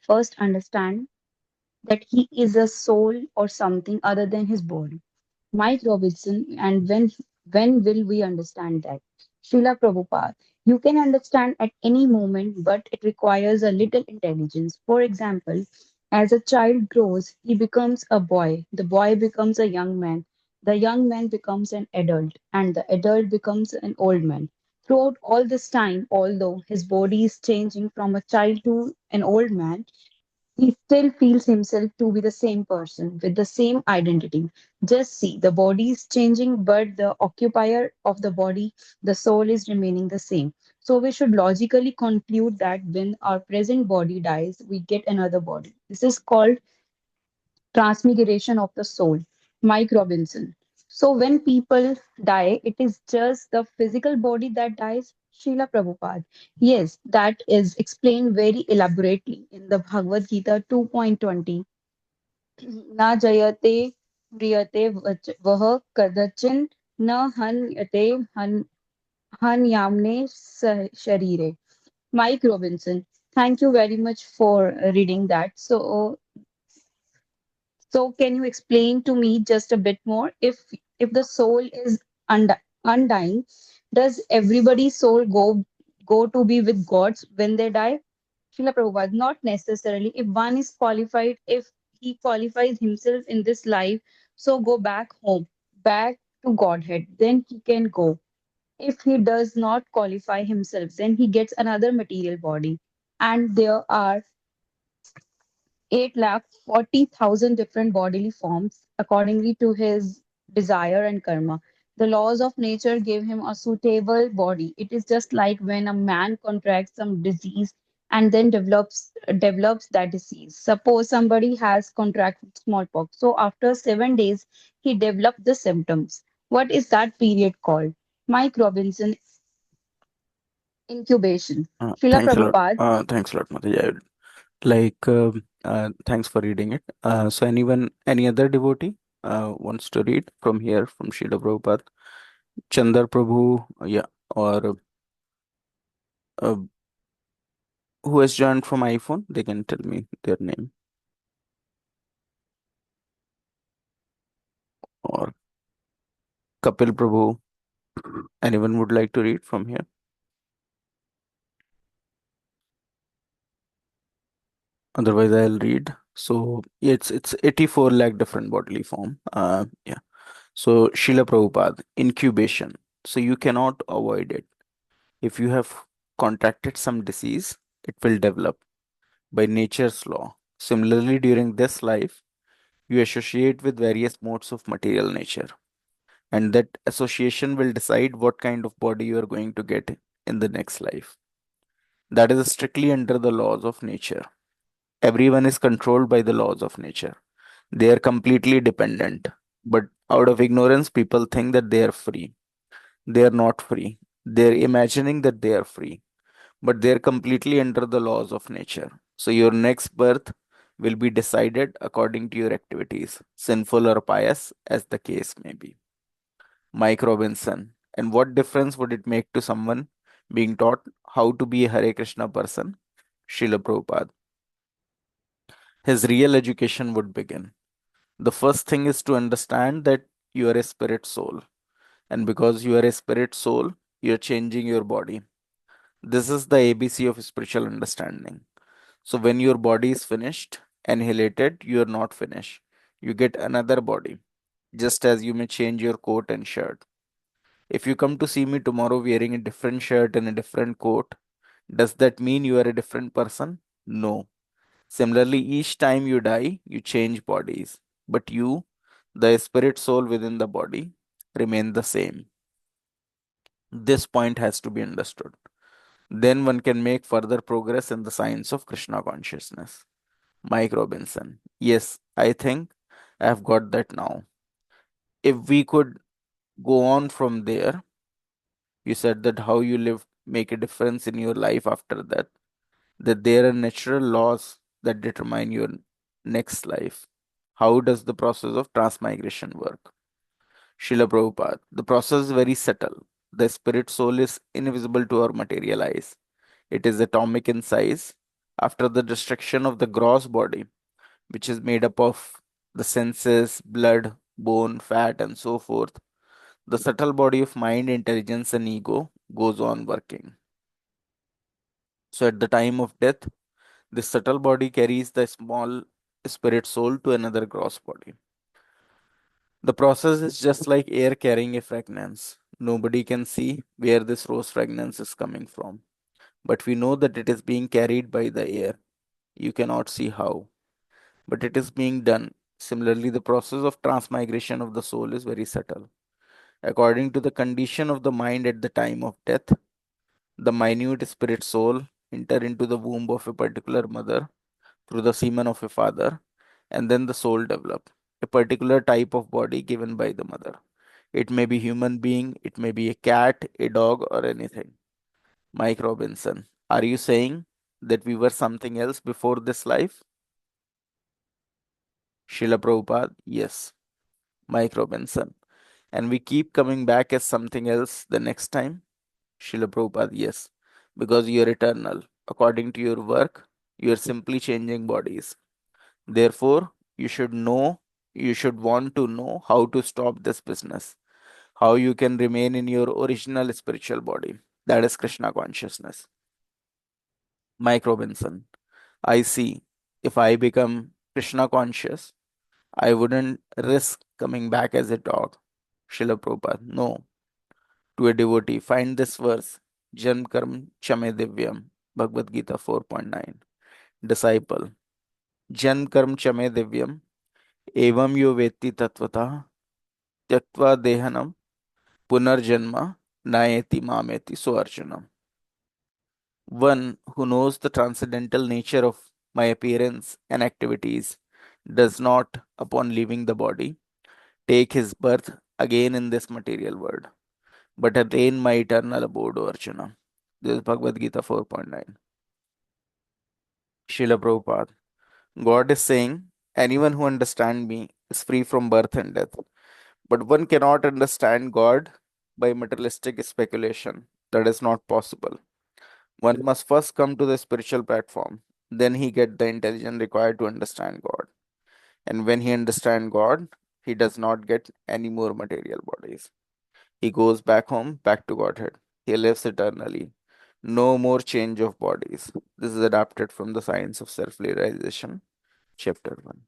first understand that he is a soul or something other than his body. Mike Robinson, and when will we understand that? Srila Prabhupada, you can understand at any moment, but it requires a little intelligence. For example, as a child grows, he becomes a boy. The boy becomes a young man. The young man becomes an adult, and the adult becomes an old man. Throughout all this time, although his body is changing from a child to an old man, he still feels himself to be the same person with the same identity. Just see, the body is changing, but the occupier of the body, the soul, is remaining the same. So we should logically conclude that when our present body dies, we get another body. This is called transmigration of the soul. Mike Robinson. So when people die, it is just the physical body that dies. Srila Prabhupada. Yes, that is explained very elaborately in the Bhagavad Gita 2.20. Na jayate riyate vah kadachin na hanyate hanyamne sharire. Mike Robinson. Thank you very much for reading that. So can you explain to me just a bit more? If the soul is undying, does everybody's soul go to be with gods when they die? Srila Prabhupada, not necessarily. If one is qualified, if he qualifies himself in this life, so go back home, back to Godhead, then he can go. If he does not qualify himself, then he gets another material body. And there are 8,40,000 different bodily forms accordingly to his desire and karma. The laws of nature gave him a suitable body. It is just like when a man contracts some disease and then develops that disease. Suppose somebody has contracted smallpox. So after 7 days, he developed the symptoms. What is that period called? Mike Robinson, incubation. Srila Thanks a lot. Prabhupada. Thanks a lot, Mataji. Thanks for reading it. So anyone, any other devotee wants to read from here from Srila Prabhupada? Chandar Prabhu, yeah, or uh, who has joined from iPhone? They can tell me their name. Or Kapil Prabhu. Anyone would like to read from here? Otherwise, I'll read. So yeah, it's 84 lakh different bodily form. Yeah. So Srila Prabhupada, incubation. So you cannot avoid it. If you have contracted some disease, it will develop by nature's law. Similarly, during this life, you associate with various modes of material nature, and that association will decide what kind of body you are going to get in the next life. That is strictly under the laws of nature. Everyone is controlled by the laws of nature. They are completely dependent. But out of ignorance, people think that they are free. They are not free. They are imagining that they are free, but they're completely under the laws of nature. So your next birth will be decided according to your activities, sinful or pious, as the case may be. Mike Robinson. And what difference would it make to someone being taught how to be a Hare Krishna person? Srila Prabhupada. His real education would begin. The first thing is to understand that you are a spirit soul. And because you are a spirit soul, you are changing your body. This is the ABC of spiritual understanding. So when your body is finished, annihilated, you are not finished. You get another body, just as you may change your coat and shirt. If you come to see me tomorrow wearing a different shirt and a different coat, does that mean you are a different person? No. Similarly, each time you die, you change bodies. But you, the spirit soul within the body, remain the same. This point has to be understood. Then one can make further progress in the science of Krishna consciousness. Mike Robinson. Yes, I think I have got that now. If we could go on from there, you said that how you live make a difference in your life after that, that there are natural laws that determine your next life. How does the process of transmigration work? Srila Prabhupada. The process is very subtle. The spirit soul is invisible to our material eyes. It is atomic in size. After the destruction of the gross body, which is made up of the senses, blood, bone, fat, and so forth, the subtle body of mind, intelligence, and ego goes on working. So at the time of death, this subtle body carries the small spirit soul to another gross body. The process is just like air carrying a fragrance. Nobody can see where this rose fragrance is coming from, but we know that it is being carried by the air. You cannot see how, but it is being done. Similarly, the process of transmigration of the soul is very subtle. According to the condition of the mind at the time of death, the minute spirit soul enter into the womb of a particular mother through the semen of a father, and then the soul develop a particular type of body given by the mother. It may be human being, it may be a cat, a dog, or anything. Mike Robinson, are you saying that we were something else before this life? Srila Prabhupada, yes. Mike Robinson, and we keep coming back as something else the next time? Srila Prabhupada, yes. Because you are eternal. According to your work, you are simply changing bodies. Therefore, you should know, you should want to know how to stop this business, how you can remain in your original spiritual body. That is Krishna consciousness. Mike Robinson, I see. If I become Krishna conscious, I wouldn't risk coming back as a dog. Srila Prabhupada, no. To a devotee, find this verse, Janm Karm Chame Divyam, Bhagavad Gita 4.9. Disciple, Janm Karm Chame Divyam, Evam Yo Vetti Tattvata, Tyaktva Dehanam, Punarjanma, Nayeti Mameti. So Arjuna. One who knows the transcendental nature of my appearance and activities does not, upon leaving the body, take his birth again in this material world, but attain my eternal abode, O Arjuna. This is Bhagavad Gita 4.9. Srila Prabhupada. God is saying, anyone who understands me is free from birth and death. But one cannot understand God by materialistic speculation. That is not possible. One must first come to the spiritual platform. Then he get the intelligence required to understand God. And when he understand God, he does not get any more material bodies. He goes back home, back to Godhead. He lives eternally. No more change of bodies. This is adapted from the Science of Self-Realization, Chapter 1.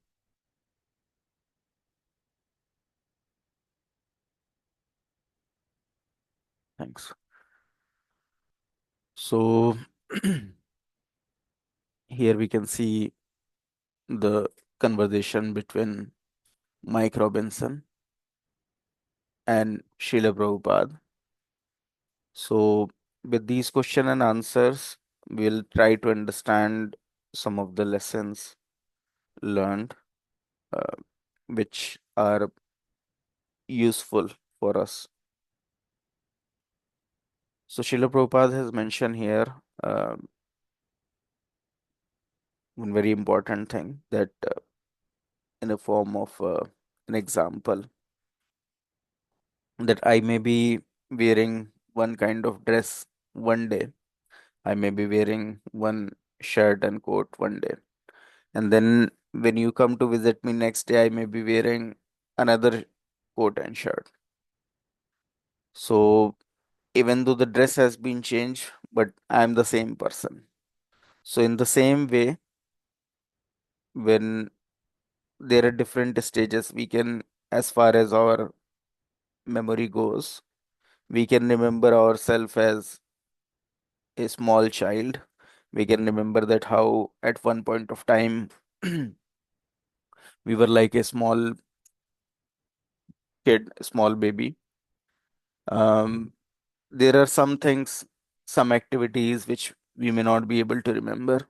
Thanks. So, here we can see the conversation between Mike Robinson and Srila Prabhupada. So, with these question and answers, we'll try to understand some of the lessons learned, uh, which are useful for us. So, Srila Prabhupada has mentioned here one very important thing that, in the form of an example, that I may be wearing one kind of dress one day, I may be wearing one shirt and coat one day, and then when you come to visit me next day, I may be wearing another coat and shirt. So even though the dress has been changed, but I am the same person. So in the same way, when there are different stages, we can, as far as our memory goes, we can remember ourselves as a small child. We can remember that how at one point of time we were like a small kid, a small baby. Um, there are some things, some activities which we may not be able to remember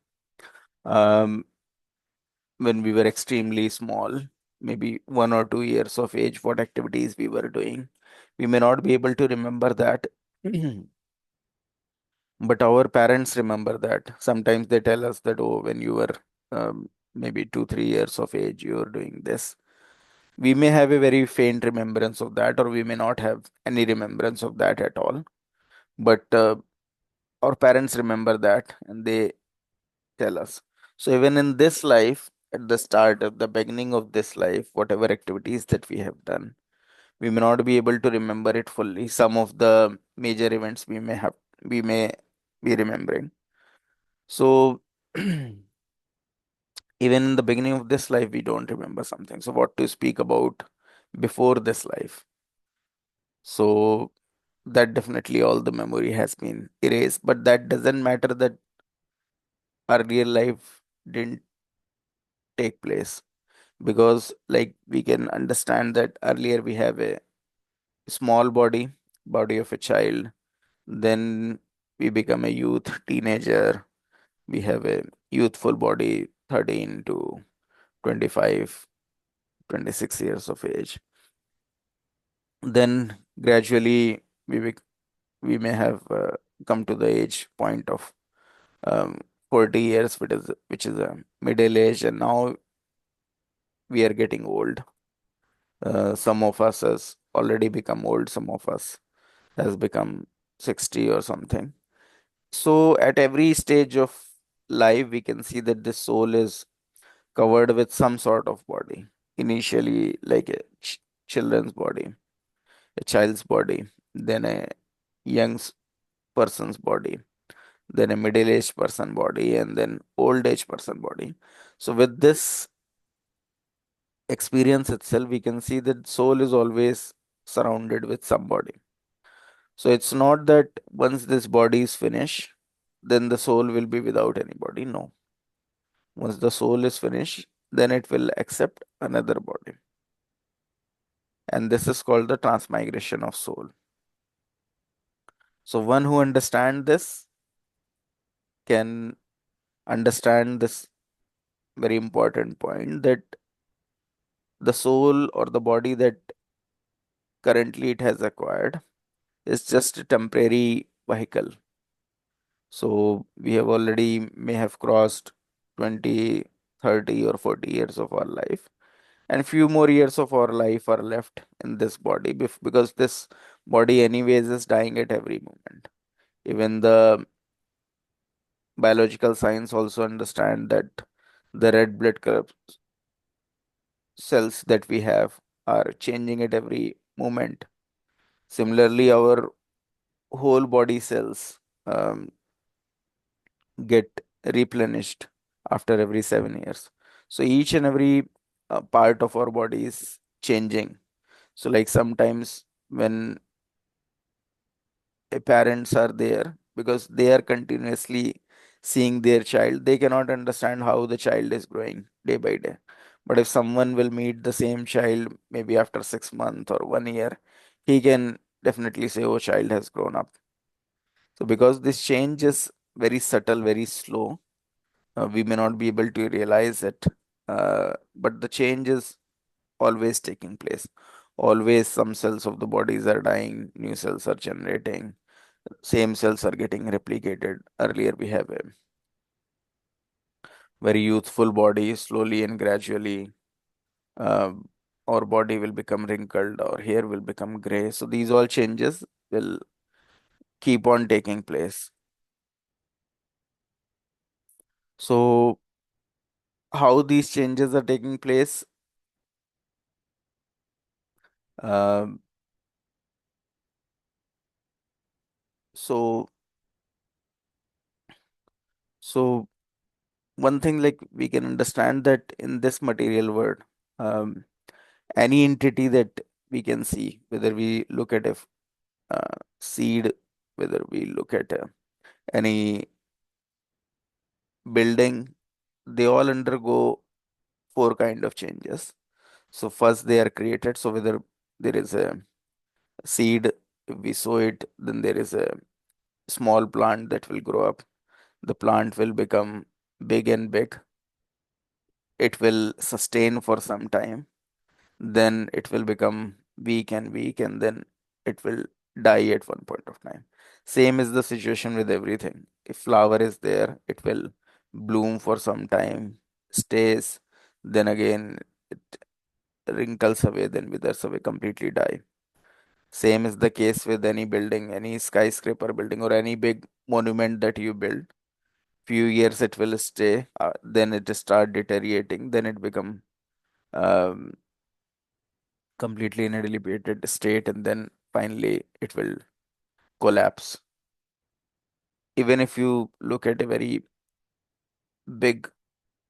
when we were extremely small, maybe 1 or 2 years of age, what activities we were doing. We may not be able to remember that, but our parents remember that. Sometimes they tell us that, oh, when you were maybe 2, 3 years of age, you were doing this. We may have a very faint remembrance of that, or we may not have any remembrance of that at all. But our parents remember that, and they tell us. So even in this life, at the start, at the beginning of this life, whatever activities that we have done, we may not be able to remember it fully. Some of the major events we may be remembering. So even in the beginning of this life, we don't remember something. So what to speak about before this life? So that definitely all the memory has been erased, but that doesn't matter that our real life didn't take place, because like we can understand that earlier we have a small body of a child, then we become a youth teenager, we have a youthful body 13 to 25, 26 years of age. Then gradually we may have come to the age point of 40 years, which is a middle age, and now we are getting old. Some of us has already become old, some of us has become 60 or something. So at every stage of life, we can see that the soul is covered with some sort of body. Initially, like a children's body, a child's body, then a young person's body, then a middle-aged person body, and then old-age person body. So with this experience itself, we can see that soul is always surrounded with somebody. So it's not that once this body is finished, then the soul will be without any body. No. Once the soul is finished, then it will accept another body. And this is called the transmigration of soul. So one who understands this can understand this very important point, that the soul or the body that currently it has acquired is just a temporary vehicle. So we have already may have crossed 20, 30, or 40 years of our life, and few more years of our life are left in this body, because this body anyways is dying at every moment. Even the biological science also understand that the red blood cells that we have are changing at every moment. Similarly, our whole body cells um, get replenished after every 7 years. So each and every part of our body is changing. So like sometimes when parents are there, because they are continuously seeing their child, they cannot understand how the child is growing day by day. But if someone will meet the same child maybe after 6 months or 1 year, he can definitely say, oh, child has grown up. So because this change is very subtle, very slow, we may not be able to realize it, but the change is always taking place. Always some cells of the bodies are dying, new cells are generating, same cells are getting replicated. Earlier, we have a very youthful body, slowly and gradually, uh, our body will become wrinkled, our hair will become gray. So, these all changes will keep on taking place. So, how these changes are taking place? Um so, so one thing like we can understand that in this material world, um, any entity that we can see, whether we look at a seed, whether we look at any building, they all undergo four kind of changes. So first they are created. So whether there is a seed, if we sow it, then there is a small plant that will grow up. The plant will become big and big. It will sustain for some time. Then it will become weak, and then it will die at one point of time. Same is the situation with everything. If flower is there, it will bloom for some time, stays, then again it wrinkles away, then withers away, completely die. Same is the case with any building, any skyscraper building, or any big monument that you build. Few years it will stay, then it start deteriorating, then it become um, completely in a dilapidated state, and then finally it will collapse. Even if you look at a very big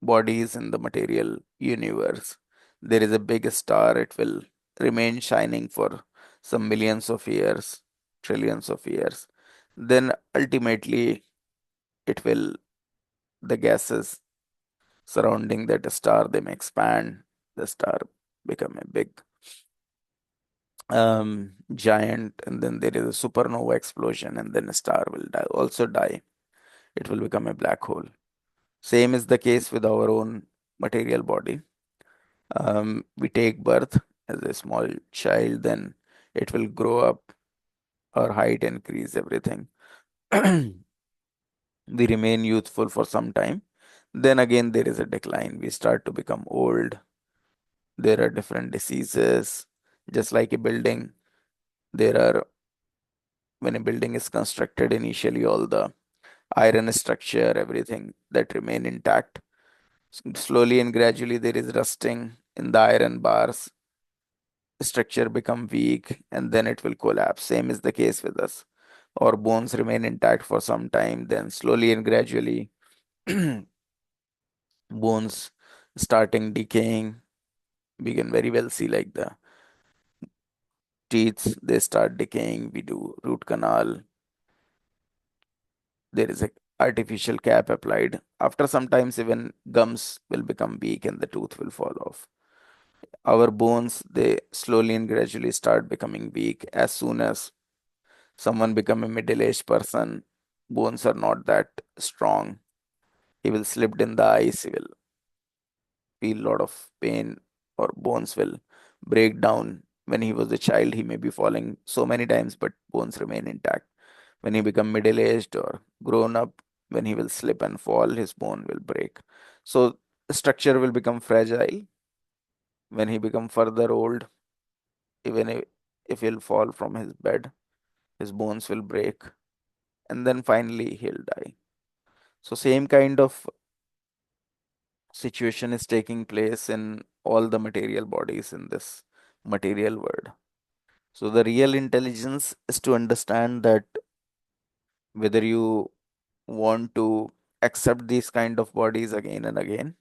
bodies in the material universe, there is a big star, it will remain shining for some millions of years, trillions of years. Then ultimately it will, the gases surrounding that star, they may expand, the star become a big giant, and then there is a supernova explosion, and then a star will die, also die. It will become a black hole. Same is the case with our own material body. We take birth as a small child, then it will grow up, our height increase, everything. We remain youthful for some time. Then again, there is a decline. We start to become old. There are different diseases. Just like a building, there are, when a building is constructed, initially all the iron structure, everything that remain intact. Slowly and gradually, there is rusting in the iron bars, structure become weak, and then it will collapse. Same is the case with us. Our bones remain intact for some time, then slowly and gradually bones starting decaying. We can very well see like the teeth, they start decaying. We do root canal. There is a artificial cap applied. After some times, even gums will become weak and the tooth will fall off. Our bones, they slowly and gradually start becoming weak. As soon as someone become a middle-aged person, bones are not that strong. He will slip in the ice, he will feel a lot of pain, or bones will break down. When he was a child, he may be falling so many times, but bones remain intact. When he become middle-aged or grown up, when he will slip and fall, his bone will break. So the structure will become fragile. When he become further old, even if he'll fall from his bed, his bones will break, and then finally he'll die. So same kind of situation is taking place in all the material bodies in this material world. So the real intelligence is to understand that whether you want to accept these kind of bodies again and again,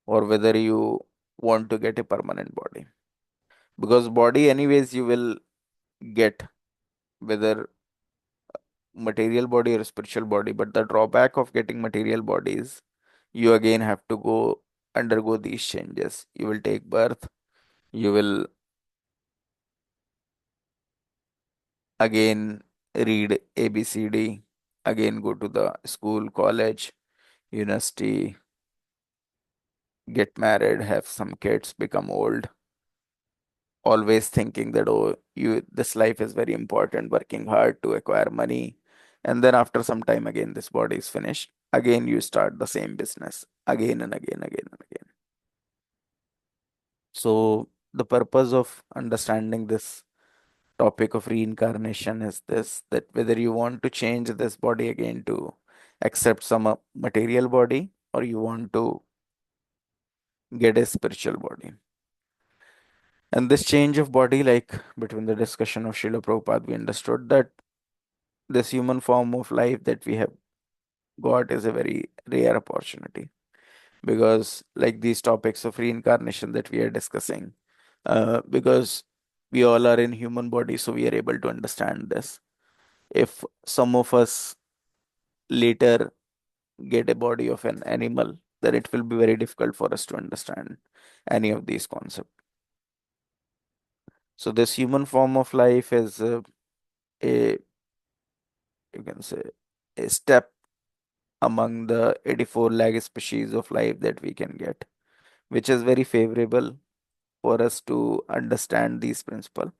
or whether you want to get a permanent body. Because body anyways you will get, whether material body or spiritual body. But the drawback of getting material body is you again have to go undergo these changes. You will take birth, you will again read ABCD, again go to the school, college, university, get married, have some kids, become old, always thinking that, oh, you, this life is very important, working hard to acquire money. And then after some time, again, this body is finished. Again, you start the same business again and again, again and again. So, the purpose of understanding this topic of reincarnation is this, that whether you want to change this body again to accept some material body, or you want to get a spiritual body. And this change of body, like between the discussion of Srila Prabhupada, we understood that this human form of life that we have got is a very rare opportunity, because like these topics of reincarnation that we are discussing, because we all are in human body, so we are able to understand this. If some of us later get a body of an animal, then it will be very difficult for us to understand any of these concepts. So this human form of life is a, you can say, a step among the 84 lakh species of life that we can get, which is very favorable for us to understand these principles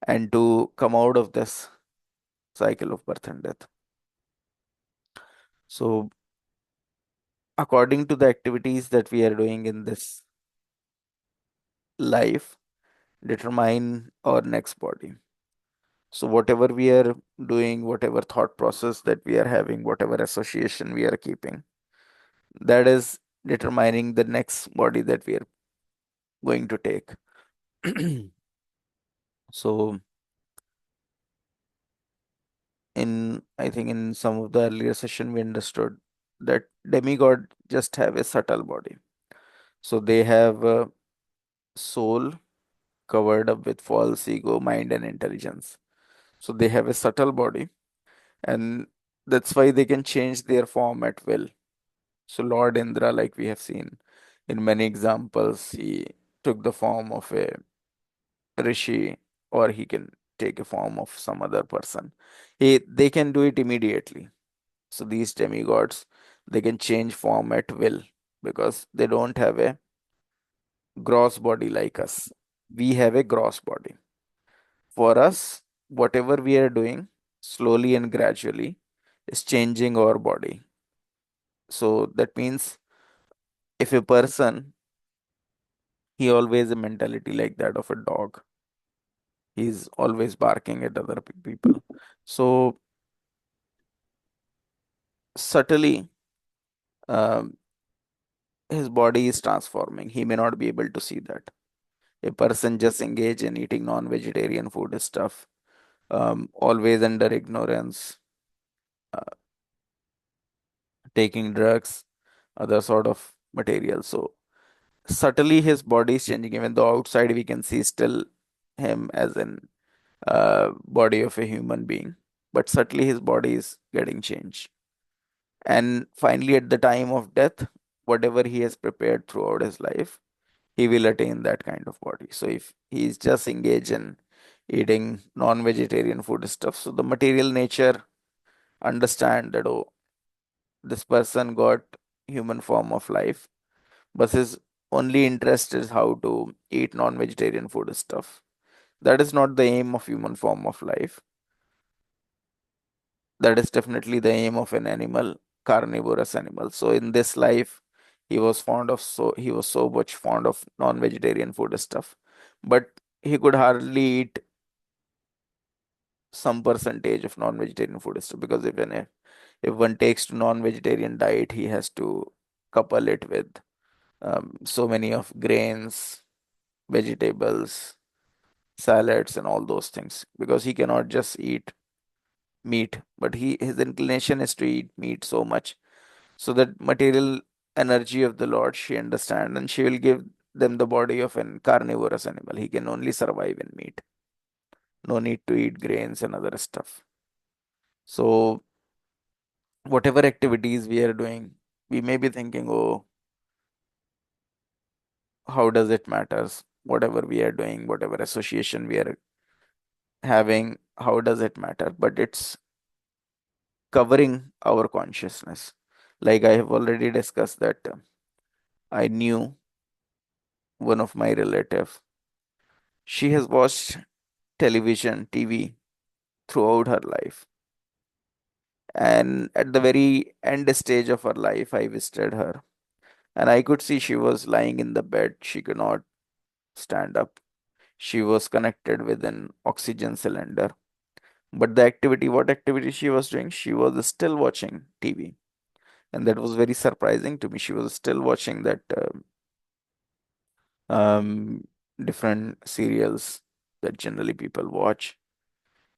and to come out of this cycle of birth and death. So, according to the activities that we are doing in this life, determine our next body. So whatever we are doing, whatever thought process that we are having, whatever association we are keeping, that is determining the next body that we are going to take. So in I think in some of the earlier session we understood that demigod just have a subtle body. So they have a soul covered up with false ego, mind, and intelligence. So they have a subtle body, and that's why they can change their form at will. So Lord Indra, like we have seen in many examples, he took the form of a rishi, or he can take a form of some other person. They can do it immediately. So these demigods, they can change form at will because they don't have a gross body like us. We have a gross body. For us, whatever we are doing slowly and gradually is changing our body. So that means if a person, he always a mentality like that of a dog. He's always barking at other people. So subtly, um, his body is transforming. He may not be able to see that. A person just engage in eating non-vegetarian food stuff, always under ignorance, uh, taking drugs, other sort of material. So subtly his body is changing. Even though outside we can see still him as an body of a human being, but subtly his body is getting changed. And finally, at the time of death, whatever he has prepared throughout his life, he will attain that kind of body. So if he is just engaged in eating non-vegetarian food stuff, so the material nature understand that, oh, this person got human form of life, but his only interest is how to eat non-vegetarian food stuff. That is not the aim of human form of life. That is definitely the aim of an animal, carnivorous animal. So in this life, he was so much fond of non-vegetarian food stuff, but he could hardly eat some percentage of non-vegetarian food stuff because if one takes to non-vegetarian diet, he has to couple it with so many of grains, vegetables, salads, and all those things because he cannot just eat meat. But his inclination is to eat meat so much so that material energy of the Lord she understand, and she will give them the body of an carnivorous animal. He can only survive in meat. No need to eat grains and other stuff. So whatever activities we are doing, we may be thinking, oh, how does it matters? Whatever we are doing, whatever association we are having, how does it matter? But it's covering our consciousness. Like I have already discussed that I knew one of my relative. She has watched television, TV throughout her life. And at the very end stage of her life, I visited her. And I could see she was lying in the bed. She could not stand up. She was connected with an oxygen cylinder. But what activity she was doing? She was still watching TV. And that was very surprising to me. She was still watching that um, different serials that generally people watch.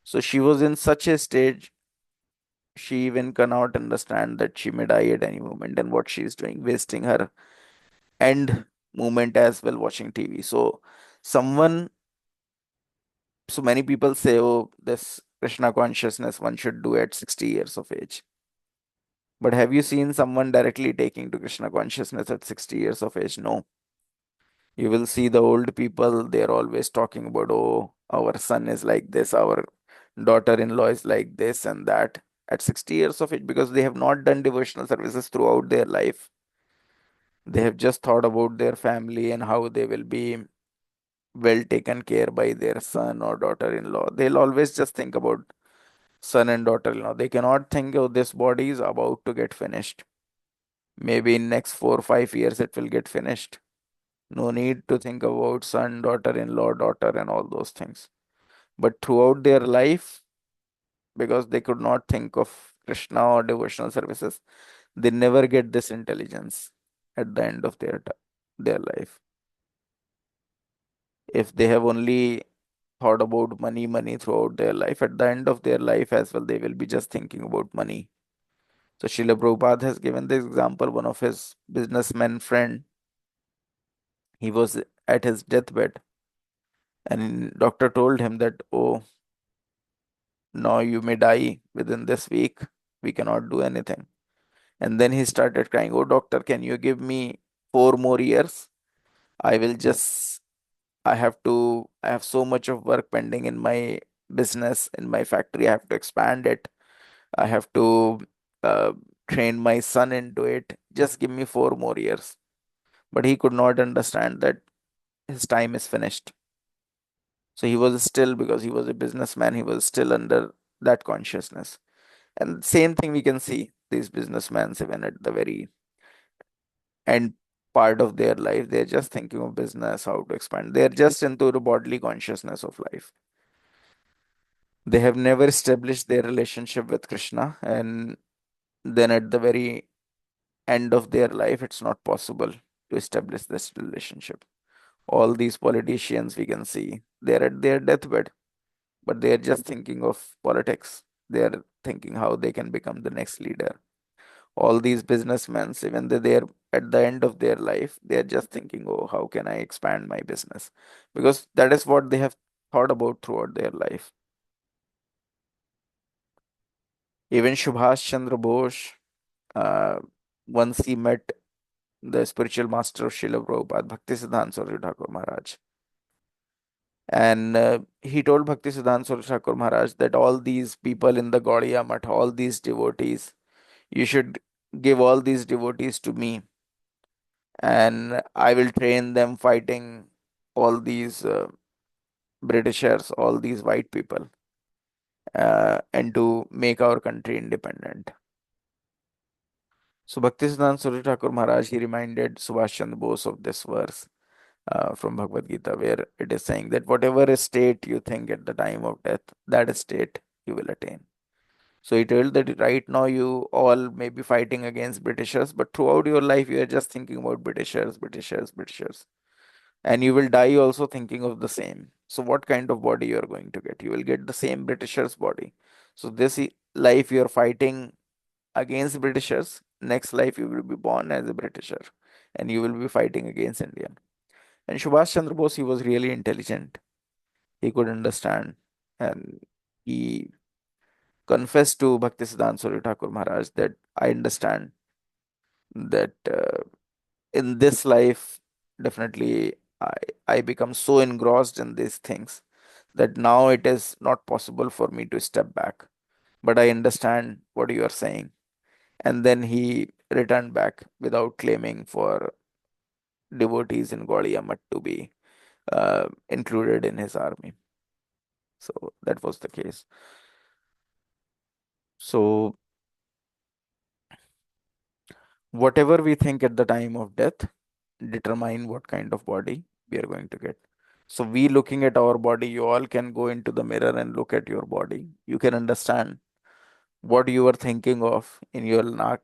So she was in such a stage, she even cannot understand that she may die at any moment and what she is doing, wasting her end moment as well watching TV. Someone, so many people say, oh, this Krishna consciousness one should do at 60 years of age. But have you seen someone directly taking to Krishna consciousness at 60 years of age? No. You will see the old people, they're always talking about, oh, our son is like this, our daughter-in-law is like this and that at 60 years of age because they have not done devotional services throughout their life. They have just thought about their family and how they will be well taken care by their son or daughter-in-law. They'll always just think about son and daughter-in-law. They cannot think, oh, this body is about to get finished. Maybe in next 4 or 5 years it will get finished. No need to think about son, daughter-in-law, daughter, and all those things. But throughout their life, because they could not think of Krishna or devotional services, they never get this intelligence at the end of their life. If they have only thought about money throughout their life, at the end of their life as well, they will be just thinking about money. So Srila Prabhupada has given this example. One of his businessman friend, he was at his deathbed, and doctor told him that, oh, now you may die within this week. We cannot do anything. And then he started crying, oh, doctor, can you give me 4 more years? I will just, I have so much of work pending in my business, in my factory. I have to expand it. I have to uh, train my son into it. Just give me 4 more years. But he could not understand that his time is finished. So he was still, because he was a businessman, he was still under that consciousness. And same thing we can see these businessmen, even at the very end part of their life, they're just thinking of business, how to expand. They're just into the bodily consciousness of life. They have never established their relationship with Krishna, and then at the very end of their life, it's not possible to establish this relationship. All these politicians we can see, they're at their deathbed, but they're just thinking of politics. They're thinking how they can become the next leader. All these businessmen, even though they're at the end of their life, they're just thinking, oh, how can I expand my business? Because that is what they have thought about throughout their life. Even Subhash Chandra Bose, uh, once he met the spiritual master of Srila Prabhupada, Bhaktisiddhanta Saraswati Thakur Maharaj. And he told Bhaktisiddhanta Saraswati Thakur Maharaj that all these people in the Gaudiya Math, all these devotees, you should give all these devotees to me, and I will train them fighting all these Britishers, all these white people, and to make our country independent. So Bhaktisiddhanta Saraswati Thakur Maharaj, he reminded Subhash Chandra Bose of this verse from Bhagavad Gita, where it is saying that whatever state you think at the time of death, that state you will attain. So he told that right now you all may be fighting against Britishers, but throughout your life you are just thinking about Britishers, Britishers, Britishers. And you will die also thinking of the same. So what kind of body you are going to get? You will get the same Britishers body. So life you are fighting against Britishers. Next life you will be born as a Britisher, and you will be fighting against India. And Subhash Chandra Bose, he was really intelligent. He could understand, and he confessed to Bhaktisiddhanta Saraswati Thakur Maharaj that I understand that in this life, definitely I, I become so engrossed in these things that now it is not possible for me to step back. But I understand what you are saying. And then he returned back without claiming for devotees in Gaudiya Math to be included in his army. So that was the case. So whatever we think at the time of death determine what kind of body we are going to get. So we looking at our body, you all can go into the mirror and look at your body. You can understand what you were thinking of in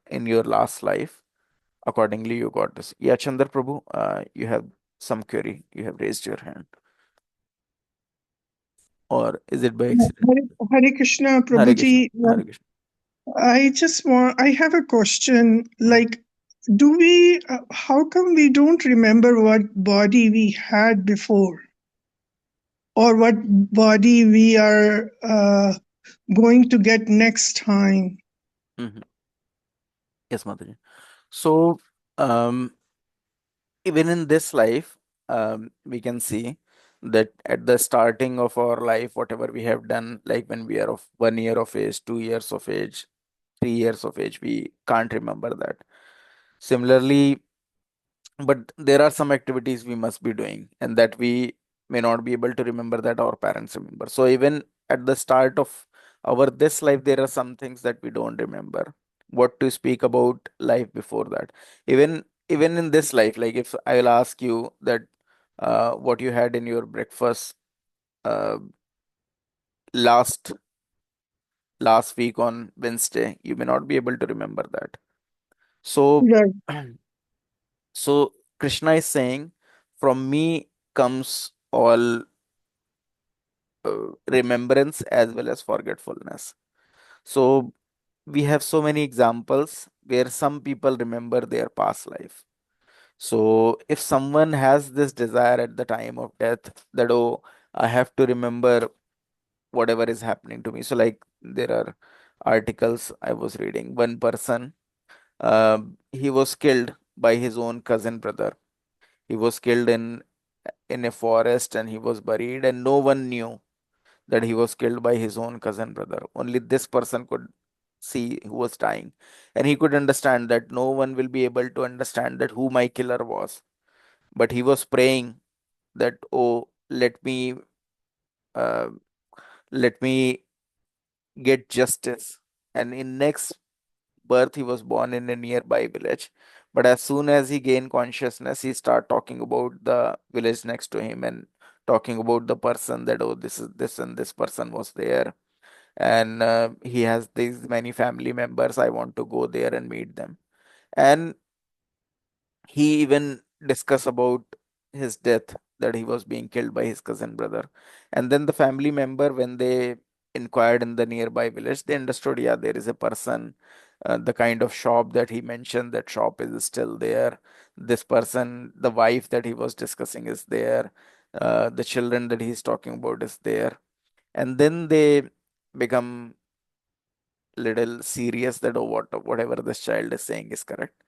in your last life. Accordingly, you got this. Yeah, Chandra Prabhu, you have some query. You have raised your hand, or is it by accident? Hare Krishna, Hare Krishna, Prabhuji. Hare Krishna. I have a question. Hmm. Like, how come we don't remember what body we had before or what body we are going to get next time? Hmm. Yes, Mataji. So, um, even in this life, we can see that at the starting of our life, whatever we have done, like when we are of 1 year of age, 2 years of age, 3 years of age, we can't remember that. Similarly, but there are some activities we must be doing, and that we may not be able to remember that our parents remember. So even at the start of our this life, there are some things that we don't remember. What to speak about life before that? Even in this life, like if I'll ask you that what you had in your breakfast, uh, last last week on Wednesday. You may not be able to remember that. So, Right. so Krishna is saying, from me comes all remembrance as well as forgetfulness. So we have so many examples where some people remember their past life. So if someone has this desire at the time of death that, oh, I have to remember whatever is happening to me. So like there are articles I was reading. One person, he was killed by his own cousin brother. He was killed in a forest and he was buried, and no one knew that he was killed by his own cousin brother. Only this person could see who was dying, and he could understand that no one will be able to understand that who my killer was. But he was praying that, oh, uh, let me get justice. And in next birth, he was born in a nearby village. But as soon as he gained consciousness, he started talking about the village next to him and talking about the person that, oh, this is this and this person was there, and he has these many family members. I want to go there and meet them. And he even discussed about his death, that he was being killed by his cousin brother. And then the family member, when they inquired in the nearby village, they understood, yeah, there is a person. The kind of shop that he mentioned, that shop is still there. This person, the wife that he was discussing, is there. The children that he's talking about is there. And then they become little serious that, oh, whatever this child is saying is correct.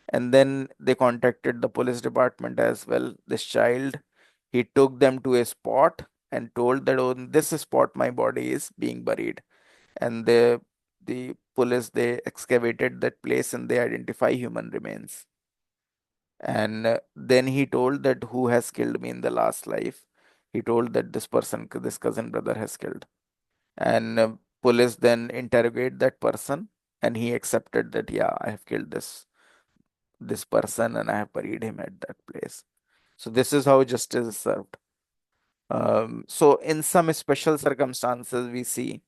And then they contacted the police department as well. This child, he took them to a spot and told that, oh, in this spot my body is being buried. And the police, they excavated that place and they identify human remains. And then he told that who has killed me in the last life. He told that this person, this cousin brother, has killed. And police then interrogate that person, and he accepted that, yeah, I have killed this person and I have buried him at that place. So this is how justice is served. So in some special circumstances, we see,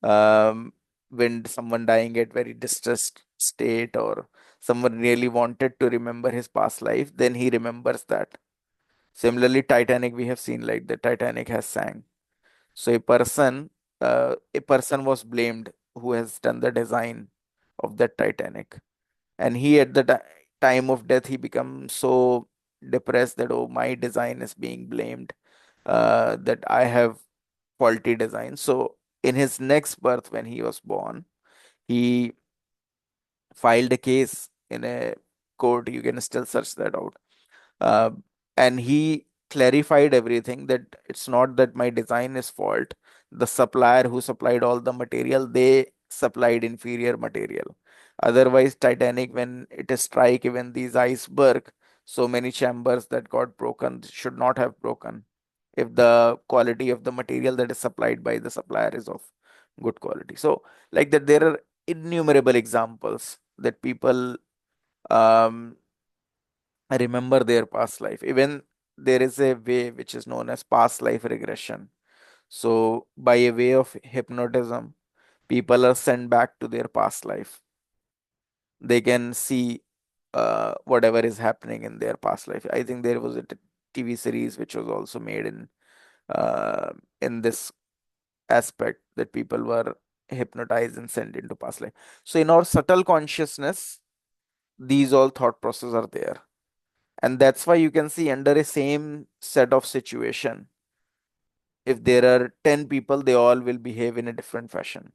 um, when someone dying at very distressed state, or someone really wanted to remember his past life, then he remembers that. Similarly, Titanic, we have seen, like the Titanic has sank. So a person was blamed who has done the design of that Titanic, and he at the time of death he becomes so depressed that, oh, my design is being blamed, that I have faulty design. So in his next birth, when he was born, he filed a case in a court. You can still search that out. uh, and he clarified everything, that it's not that my design is fault. The supplier who supplied all the material, they supplied inferior material. Otherwise, Titanic, when it is strike, even these iceberg, so many chambers that got broken should not have broken if the quality of the material that is supplied by the supplier is of good quality. So like that, there are innumerable examples that people um, remember their past life. Even there is a way which is known as past life regression. So, by a way of hypnotism, people are sent back to their past life. They can see whatever is happening in their past life. I think there was a TV series which was also made uh, in this aspect, that people were hypnotized and sent into past life. So, in our subtle consciousness, these all thought processes are there. And that's why you can see, under a same set of situation, if there are 10 people, they all will behave in a different fashion.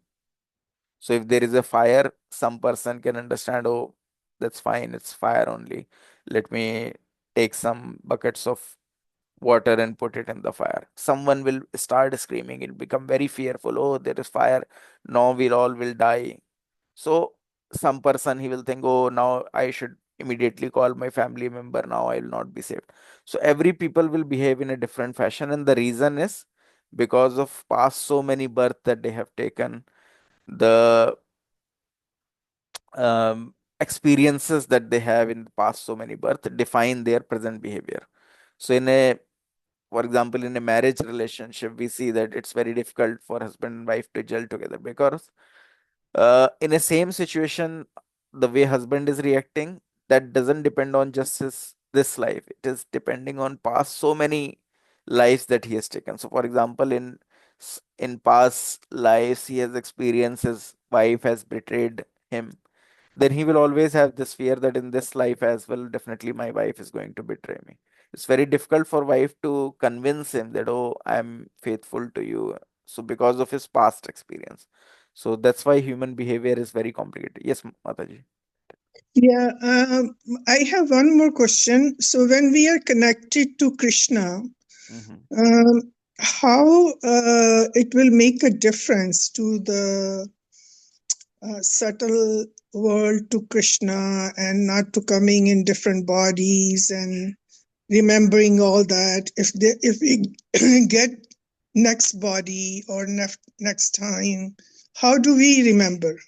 So if there is a fire, some person can understand, oh, that's fine, it's fire only, let me take some buckets of water and put it in the fire. Someone will start screaming, it'll become very fearful, oh, there is fire, now we all will die. So some person, he will think, oh, now I should immediately call my family member. Now I will not be saved. So every people will behave in a different fashion, and the reason is because of past so many birth that they have taken, the experiences that they have in the past so many birth define their present behavior. So in a For example, in a marriage relationship, we see that it's very difficult for husband and wife to gel together because in a same situation, the way husband is reacting, that doesn't depend on just his this life. It is depending on past so many lives that he has taken. So, for example, in past lives, he has experienced his wife has betrayed him. Then he will always have this fear that in this life as well, definitely my wife is going to betray me. It's very difficult for wife to convince him that, oh, I'm faithful to you. So because of his past experience. So that's why human behavior is very complicated. Yes, Mataji. Yeah, I have one more question. So, when we are connected to Krishna, Hmm. how it will make a difference to the subtle world to Krishna and not to coming in different bodies and remembering all that. If we get next body or next time, how do we remember?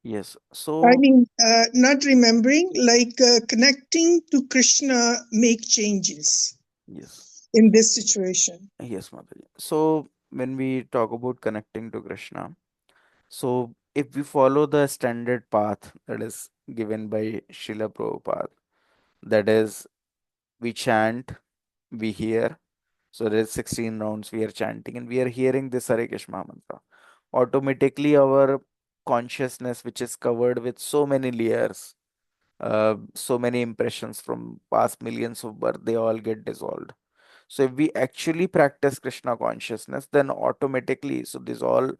Yes. I So mean, not remembering, like connecting to Krishna, make changes yes. in this situation. Yes, Mataji. So when we talk about connecting to Krishna, so if we follow the standard path that is given by Srila Prabhupada, that is we chant, we hear. So there's 16 rounds we are chanting and we are hearing this Hare Krishna mantra. Automatically our consciousness, which is covered with so many layers, so many impressions from past millions of birth, they all get dissolved. So if we actually practice Krishna consciousness, then automatically, so this all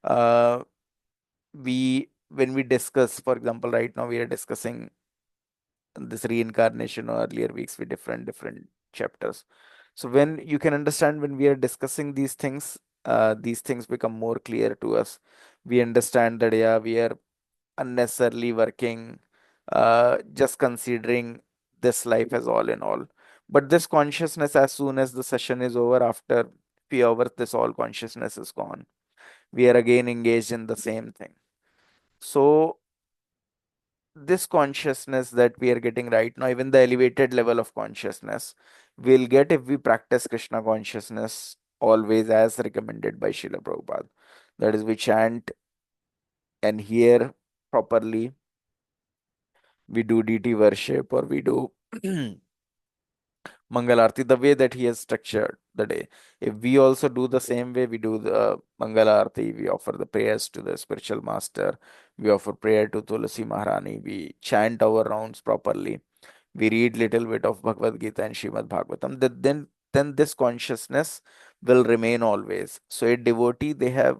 uh, we when we discuss, for example, right now we are discussing this reincarnation or earlier weeks with different chapters. So when you can understand when we are discussing these things become more clear to us. We understand that yeah, we are unnecessarily working, just considering this life as all in all. But this consciousness, as soon as the session is over, after few hours, this all consciousness is gone. We are again engaged in the same thing. So this consciousness that we are getting right now, even the elevated level of consciousness, we'll get if we practice Krishna consciousness always as recommended by Srila Prabhupada. That is, we chant and hear properly, we do deity worship, or we do Mangal Arti the way that he has structured the day. If we also do the same way, we do the Mangal Arti, we offer the prayers to the spiritual master, we offer prayer to Tulasi Maharani, we chant our rounds properly, we read little bit of Bhagavad Gita and Shrimad Bhagavatam, then this consciousness will remain always. So a devotee, they have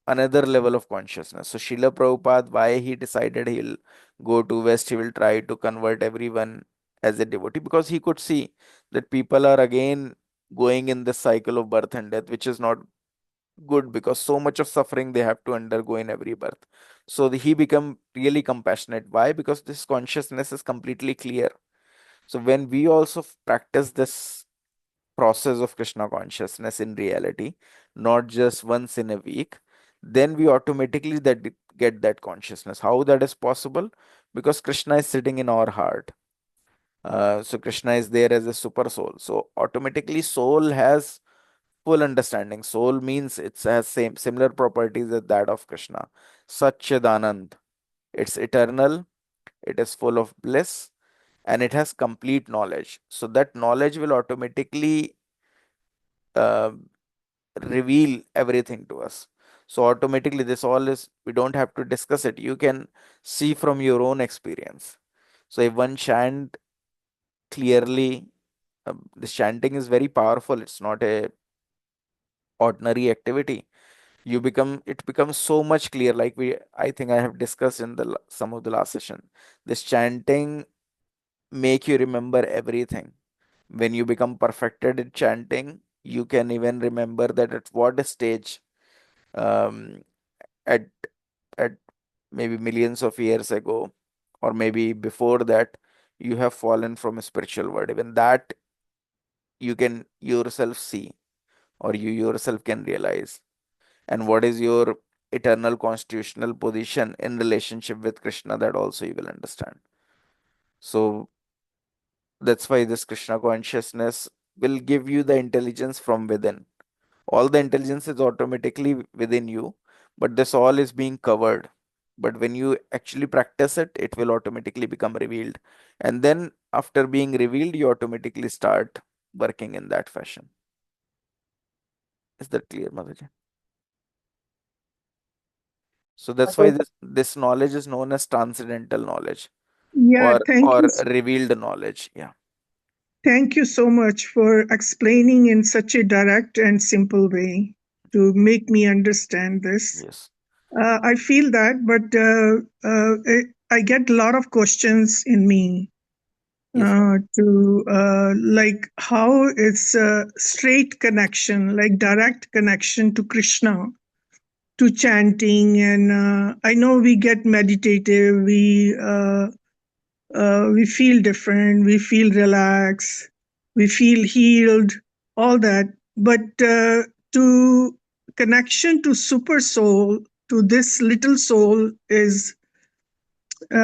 another level of consciousness. So Srila Prabhupada, why he decided he'll go to West, he will try to convert everyone as a devotee, because he could see that people are again going in this cycle of birth and death, which is not good because so much of suffering they have to undergo in every birth. So he become really compassionate. Why? Because this consciousness is completely clear. So when we also practice this process of Krishna consciousness in reality, not just once in a week, then we automatically get that consciousness. How that is possible? Because Krishna is sitting in our heart. So Krishna is there as a super soul. So automatically soul has full understanding. Soul means it has same similar properties as that of Krishna. Satchidanand. It's eternal, it is full of bliss, and it has complete knowledge. So that knowledge will automatically uh, reveal everything to us. So automatically, this all is, we don't have to discuss it. You can see from your own experience. So if one chant clearly, this chanting is very powerful. It's not a ordinary activity. It becomes so much clear. Like I think I have discussed in some of the last session. This chanting make you remember everything. When you become perfected in chanting, you can even remember that at what stage, um, at at maybe millions of years ago, or maybe before that, you have fallen from a spiritual world. Even that you can yourself see, or you yourself can realize. And what is your eternal constitutional position in relationship with Krishna, that also you will understand. So that's why this Krishna consciousness. will give you the intelligence from within. All the intelligence is automatically within you, but this all is being covered. But when you actually practice it, it will automatically become revealed. And then after being revealed, you automatically start working in that fashion. Is that clear, Mataji? So that's why this knowledge is known as transcendental knowledge, Yeah, or revealed knowledge. Yeah. thank you so much for explaining in such a direct and simple way to make me understand this. Yes. I feel that, but I get a lot of questions in me Yes, ma'am. to like how it's a straight connection, like direct connection to Krishna, to chanting, and I know we get meditative, we feel different, we feel relaxed, we feel healed, all that. But to connection to super soul, to this little soul, is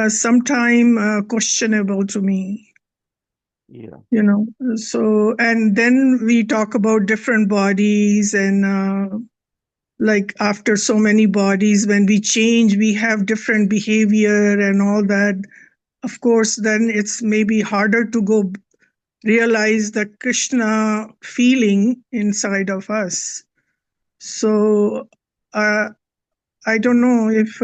sometime questionable to me. Yeah. You know, so and then we talk about different bodies, and like after so many bodies, when we change, we have different behavior and all that. Of course, then it's maybe harder to go realize the Krishna feeling inside of us. So uh, I don't know if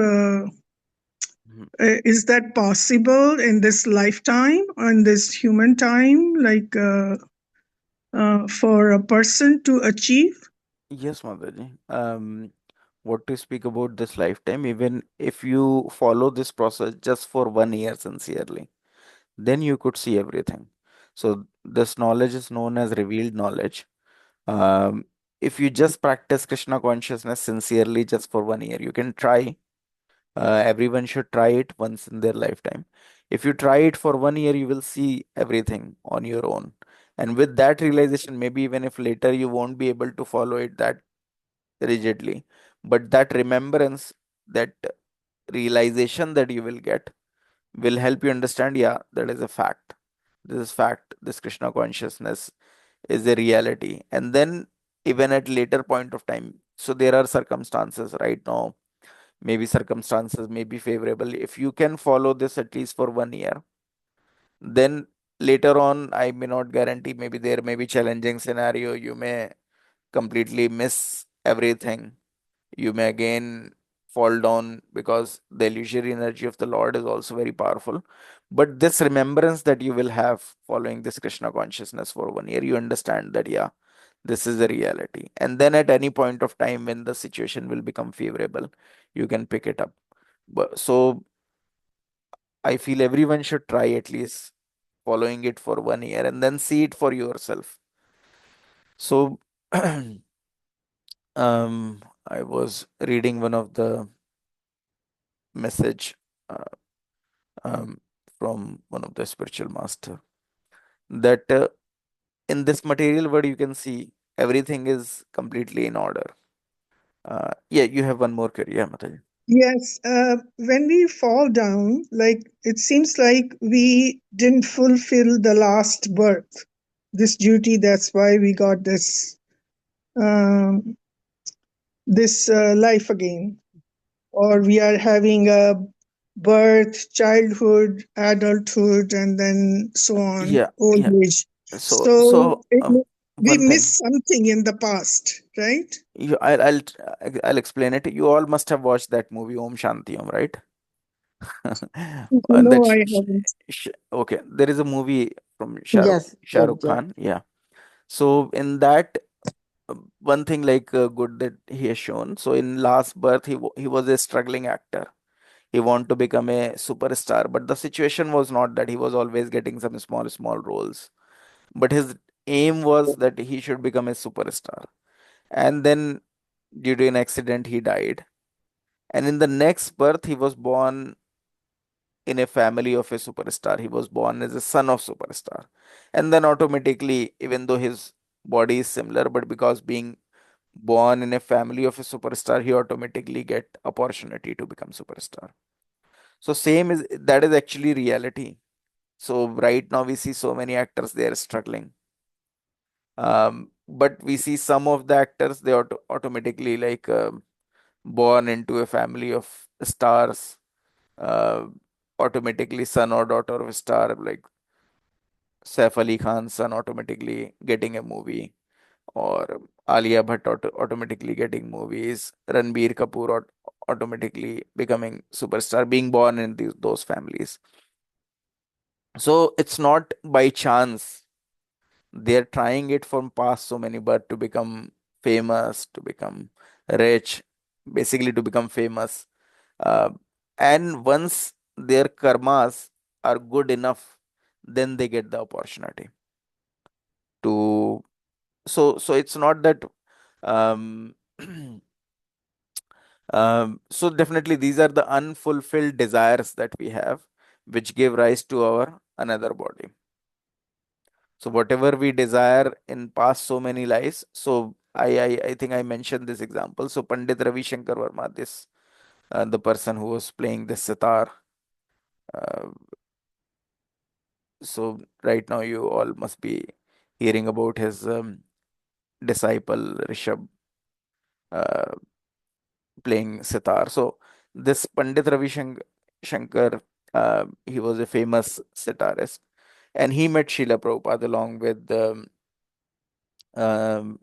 Mhm. is that possible in this lifetime, in this human time, like for a person to achieve. Yes, Mataji. What to speak about this lifetime, even if you follow this process just for 1 year sincerely, then you could see everything. So this knowledge is known as revealed knowledge. Um, if you just practice Krishna consciousness sincerely just for 1 year, you can try. Everyone should try it once in their lifetime. If you try it for 1 year, you will see everything on your own. And with that realization, maybe even if later you won't be able to follow it that rigidly, but that remembrance, that realization that you will get will help you understand, yeah, that is a fact. This is fact. This Krishna consciousness is a reality. And then even at later point of time, so there are circumstances right now, maybe circumstances may be favorable. If you can follow this at least for 1 year, then later on, I may not guarantee, maybe there may be challenging scenario. You may completely miss everything. You may again fall down because the illusory energy of the Lord is also very powerful. But this remembrance that you will have following this Krishna consciousness for 1 year, you understand that, yeah, this is a reality. And then at any point of time when the situation will become favorable, you can pick it up. But so I feel everyone should try at least following it for 1 year and then see it for yourself. So I was reading one of the message uh, um, from one of the spiritual master that in this material world you can see everything is completely in order. Yeah, you have one more query, yeah, Mataji. Yes, when we fall down, like it seems like we didn't fulfill the last birth, this duty. That's why we got um, this life again, or we are having a birth, childhood, adulthood, and then so on, Yeah, old yeah. age. So, So so we one thing, missed something in the past, right? I'll explain it. You all must have watched that movie Om Shanti Om, right? And No, that I haven't. okay, there is a movie from Yes, Shah yes, Rukh yes. Khan. Yeah. So in that, one thing like good that he has shown. So in last birth, he was a struggling actor. He wanted to become a superstar, but the situation was not that. He was always getting some small roles. But his aim was that he should become a superstar. And then due to an accident, he died. And in the next birth, he was born in a family of a superstar. He was born as a son of superstar. And then automatically, even though his body is similar, but because being born in a family of a superstar, he automatically get opportunity to become superstar. So same is that is actually reality. So right now we see so many actors they are struggling. But we see some of the actors, they automatically like born into a family of stars, uh, automatically son or daughter of a star, like Saif Ali Khan's son automatically getting a movie, or Alia Bhatt automatically getting movies, Ranbir Kapoor automatically becoming superstar, being born in those families. So it's not by chance. They're trying it from past so many birth to become famous, to become rich, basically to become famous. Uh, and once their karmas are good enough, then they get the opportunity to. So it's not that. Um, so definitely these are the unfulfilled desires that we have, which give rise to our another body. So whatever we desire in past so many lives. So I think I mentioned this example. So Pandit Ravi Shankar Verma, this the person who was playing the sitar. Uh, so right now you all must be hearing about his disciple Rishabh uh, playing sitar. So this Pandit Ravi Shankar, he was a famous sitarist, and he met Srila Prabhupada along with um,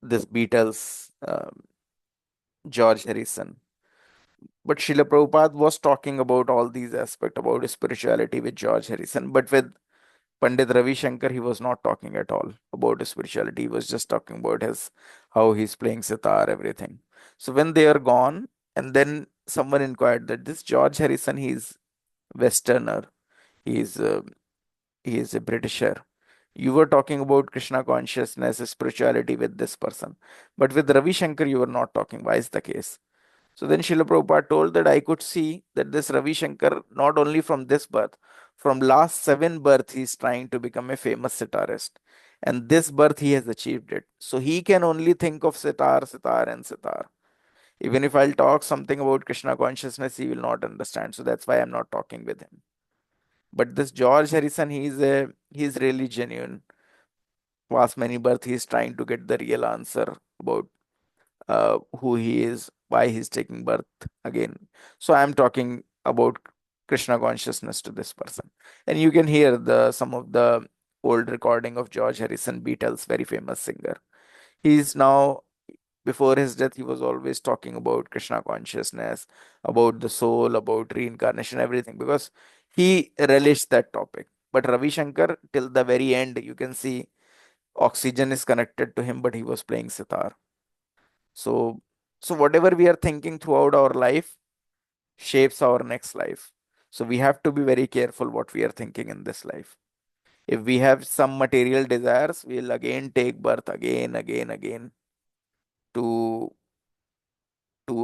this Beatles, George Harrison. But Srila Prabhupada was talking about all these aspects about spirituality with George Harrison. But with Pandit Ravi Shankar, he was not talking at all about spirituality. He was just talking about his how he's playing sitar, everything. So when they are gone, and then someone inquired that this George Harrison, he's Westerner, he's he is a Britisher. You were talking about Krishna consciousness, spirituality with this person, but with Ravi Shankar, you were not talking. Why is the case? So then Srila Prabhupada told that I could see that this Ravi Shankar, not only from this birth, from last 7 births, he is trying to become a famous sitarist. And this birth, he has achieved it. So he can only think of sitar, sitar, and sitar. Even if I'll talk something about Krishna consciousness, he will not understand. So that's why I'm not talking with him. But this George Harrison, he's really genuine. Past many births, he's trying to get the real answer about who he is, why he's taking birth again. So I'm talking about Krishna consciousness to this person, and you can hear the some of the old recording of George Harrison, Beatles, very famous singer. He's now before his death, he was always talking about Krishna consciousness, about the soul, about reincarnation, everything, because he relished that topic. But Ravi Shankar, till the very end, you can see oxygen is connected to him, but he was playing sitar. So, so whatever we are thinking throughout our life shapes our next life. So we have to be very careful what we are thinking in this life. If we have some material desires, we'll again take birth again, again, again to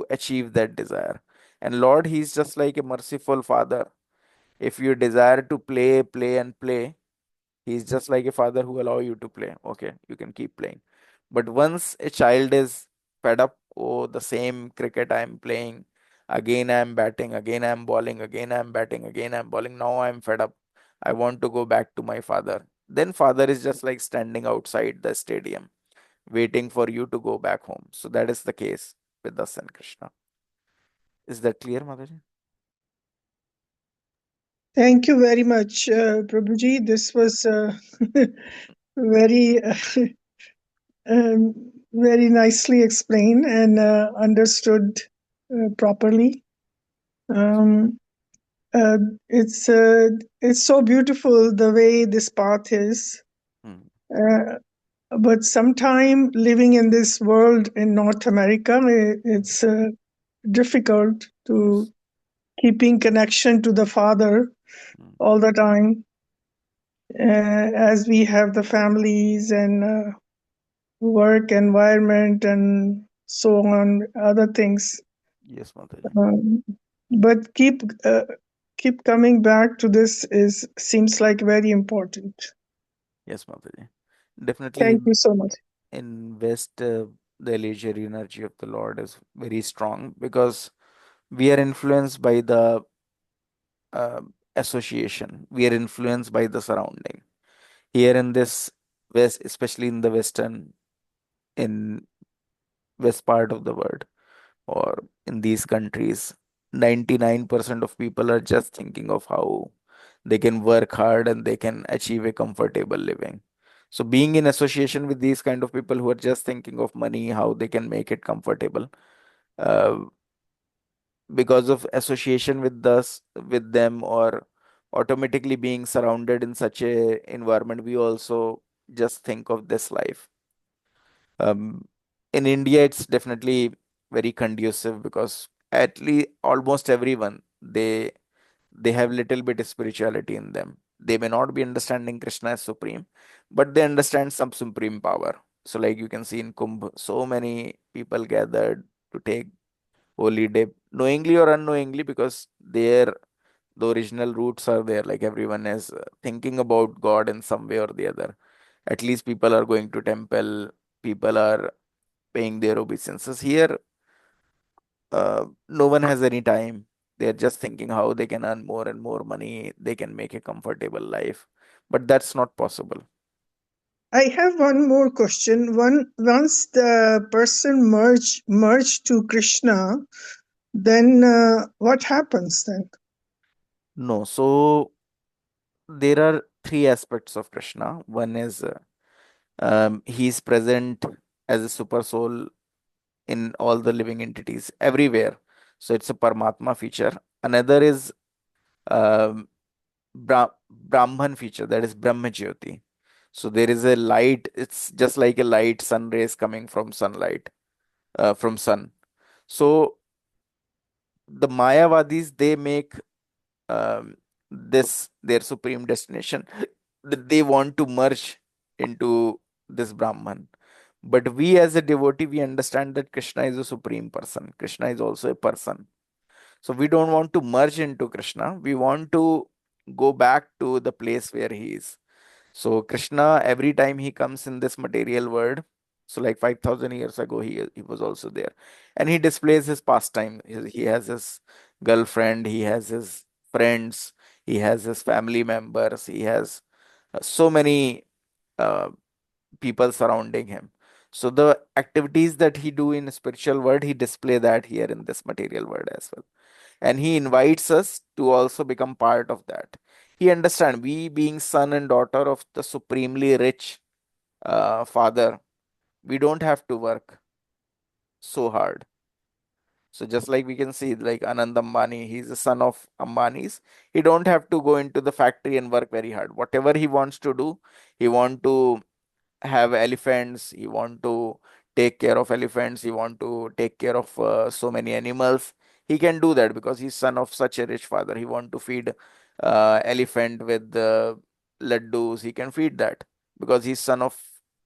achieve that desire. And Lord, He's just like a merciful Father. If you desire to play, play, and play, He's just like a father who allow you to play. Okay, you can keep playing. But once a child is fed up, oh, the same cricket I'm playing, again I'm batting, again I'm bowling, again I'm batting, again I'm bowling. Now I'm fed up. I want to go back to my father. Then father is just like standing outside the stadium, waiting for you to go back home. So that is the case with us and Krishna. Is that clear, Mataji? Thank you very much, Prabhuji. This was very, very nicely explained and understood properly. Um, uh, it's uh, it's so beautiful the way this path is. Hmm. Uh, but sometime living in this world in North America, it's difficult to Yes. keeping connection to the Father Hmm. all the time, as we have the families and work environment and so on, other things. Yes, Mataji. Um, but keep coming back to this is seems like very important. Yes, Mataji. Definitely Thank you so much. in West, the leisure energy of the Lord is very strong because we are influenced by the uh, association. We are influenced by the surrounding. Here in this west, especially in the in west part of the world, or in these countries, 99% of people are just thinking of how they can work hard and they can achieve a comfortable living. So being in association with these kind of people who are just thinking of money, how they can make it comfortable, uh, because of association with us, with them, or automatically being surrounded in such a environment, we also just think of this life. um, in India, it's definitely very conducive because at least almost everyone, they have little bit of spirituality in them. They may not be understanding Krishna as supreme, but they understand some supreme power. So like you can see in Kumbh, so many people gathered to take holy day, knowingly or unknowingly, because the original roots are there. Like everyone is thinking about God in some way or the other. At least people are going to temple, people are paying their obeisances. Here, no one has any time. They're just thinking how they can earn more and more money, they can make a comfortable life. But that's not possible. I have one more question. Once the person merge to Krishna, then what happens then? No, so there are three aspects of Krishna. One is he's present as a super soul in all the living entities everywhere. So it's a Paramatma feature. Another is um, Brahman feature, that is Brahma Jyoti. So there is a light, it's just like a light sun rays coming from sunlight, from sun. So the Mayavadis, they make this their supreme destination. They want to merge into this Brahman. But we as a devotee, we understand that Krishna is a supreme person. Krishna is also a person. So we don't want to merge into Krishna. We want to go back to the place where he is. So Krishna, every time he comes in this material world, so like 5,000 years ago, he was also there, and he displays his pastime. He has his girlfriend, he has his friends, he has his family members, he has so many uh, people surrounding him. So the activities that he do in spiritual world, he display that here in this material world as well, and he invites us to also become part of that. He understands we being son and daughter of the supremely rich father, we don't have to work so hard. So just like we can see, like Anand Ambani, he's the son of Ambanis. He don't have to go into the factory and work very hard. Whatever he wants to do, he want to have elephants, he want to take care of elephants, he want to take care of so many animals. He can do that because he's son of such a rich father. He want to feed elephant with laddus, he can feed that because he's son of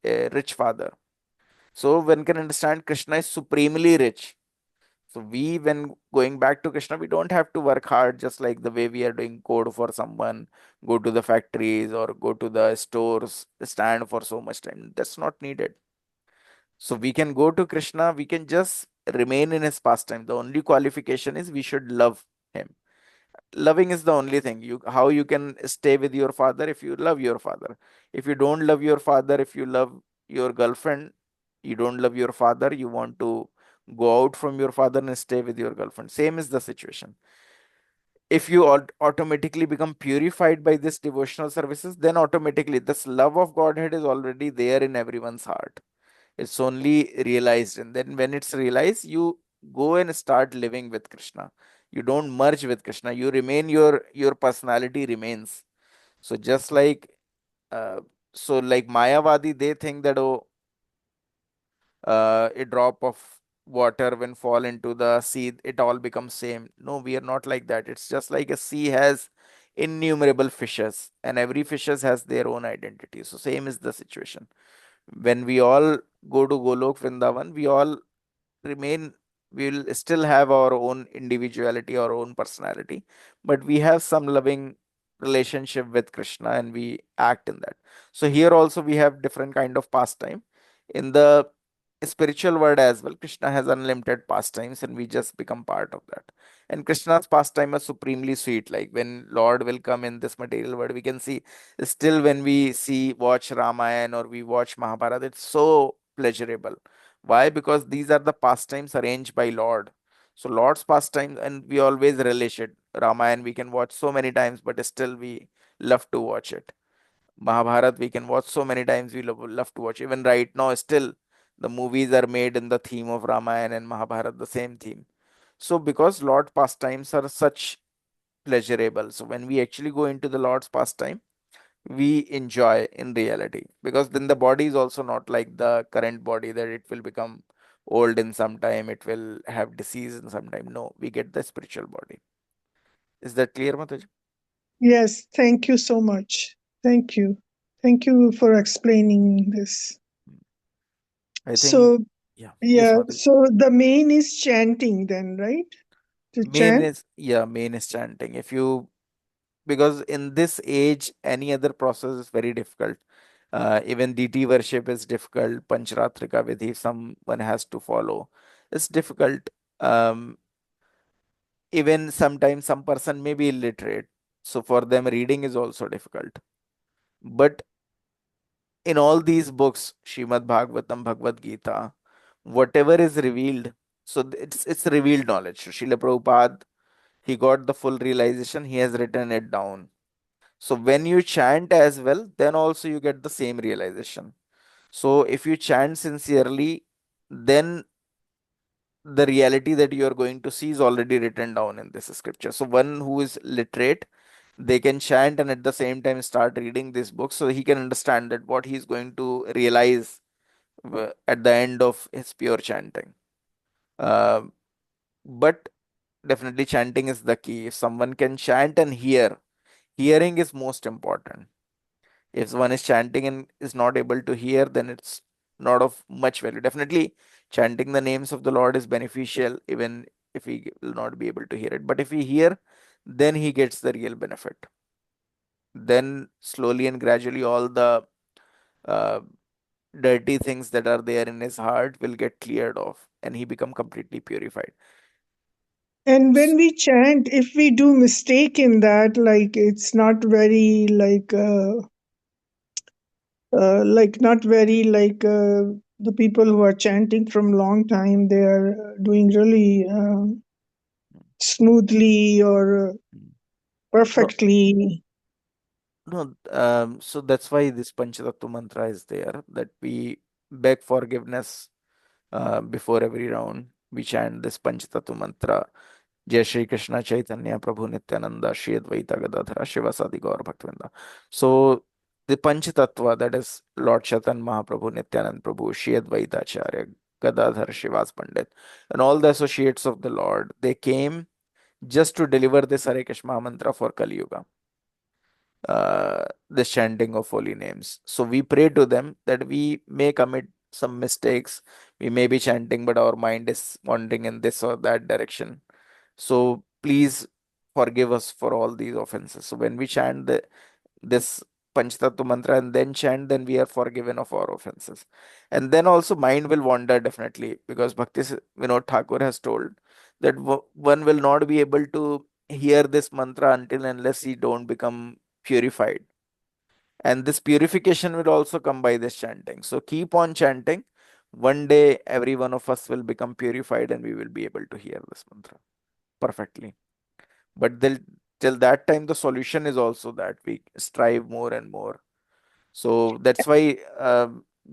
a rich father. So one can understand Krishna is supremely rich. So we, when going back to Krishna, we don't have to work hard just like the way we are doing code for someone, go to the factories or go to the stores, stand for so much time. That's not needed. So we can go to Krishna, we can just remain in his pastime. The only qualification is we should love him. Loving is the only thing. You, how you can stay with your father if you love your father. If you don't love your father, if you love your girlfriend, you don't love your father, you want to go out from your father and stay with your girlfriend. Same is the situation. If you automatically become purified by this devotional services, then automatically this love of Godhead is already there in everyone's heart. It's only realized, and then when it's realized, you go and start living with Krishna. You don't merge with Krishna. You remain, your personality remains. So just like uh, so like Mayavadi, they think that, oh, a drop of water when fall into the sea, it all becomes same. No, we are not like that. It's just like a sea has innumerable fishes, and every fishes has their own identity. So same is the situation. When we all go to Golok Vrindavan, we all remain, we will still have our own individuality, our own personality, but we have some loving relationship with Krishna and we act in that. So here also we have different kind of pastime. In the spiritual world as well. Krishna has unlimited pastimes, and we just become part of that. And Krishna's pastime is supremely sweet. Like when Lord will come in this material world, we can see still when we see watch Ramayana or we watch Mahabharata, it's so pleasurable. Why? Because these are the pastimes arranged by Lord. So Lord's pastimes, and we always relish it. Ramayana we can watch so many times, but still we love to watch it. Mahabharat we can watch so many times, we love to watch. Even right now, still the movies are made in the theme of Ramayana and Mahabharat, the same theme. So because Lord pastimes are such pleasurable, so when we actually go into the Lord's pastime, we enjoy in reality. Because then the body is also not like the current body that it will become old in some time, it will have disease in some time. No, we get the spiritual body. Is that clear, Mataji? Yes, thank you so much. Thank you. Thank you for explaining this. I think, So, yeah. Yes, yeah, Mataji. so the main is chanting then, right? To Main chant. is, yeah, main is chanting. If you, because in this age, any other process is very difficult. Even DT worship is difficult. Panchratrika Vidhi, someone has to follow. It's difficult. Um, Even sometimes some person may be illiterate. So for them, reading is also difficult. But in all these books, Shrimad Bhagavatam, Bhagavad Gita, whatever is revealed, so it's revealed knowledge. So Srila Prabhupada, he got the full realization, he has written it down. So when you chant as well, then also you get the same realization. So if you chant sincerely, then the reality that you are going to see is already written down in this scripture. So one who is literate, they can chant and at the same time start reading this book so he can understand that what he is going to realize at the end of his pure chanting. Uh, but definitely chanting is the key. If someone can chant and hear, hearing is most important. If one is chanting and is not able to hear, then it's not of much value. Definitely, chanting the names of the Lord is beneficial, even if he will not be able to hear it. But if he hear, then he gets the real benefit. Then slowly and gradually, all the uh, dirty things that are there in his heart will get cleared off, and he become completely purified. And S- when we chant, if we do mistake in that, like it's not very like not very the people who are chanting from long time, they are doing really smoothly or No, perfectly. no. So that's why this Panchatattva mantra is there, that we beg forgiveness before every round. We chant this Panchatattva mantra. Jai Shri Krishna Chaitanya Prabhu Nityananda Shri Advaita Gadadhara Shivasadi Gaur Bhaktivinoda. So the Panchatattva, that is Lord Chaitan Mahaprabhu, Nityanand Prabhu, Shri Advaita Acharya, Gadadhar Shivas Pandit, and all the associates of the Lord, they came just to deliver this Hare Krishna mantra for Kali Yuga, the chanting of holy names. So we pray to them that we may commit some mistakes. We may be chanting, but our mind is wandering in this or that direction. So please forgive us for all these offenses. So when we chant this Panchatattva mantra and then chant, then we are forgiven of our offenses. And then also mind will wander definitely, because Vinod Thakur has told that one will not be able to hear this mantra until unless he don't become purified. And this purification will also come by this chanting. So keep on chanting. One day every one of us will become purified and we will be able to hear this mantra perfectly. But till that time, the solution is also that we strive more and more. So that's why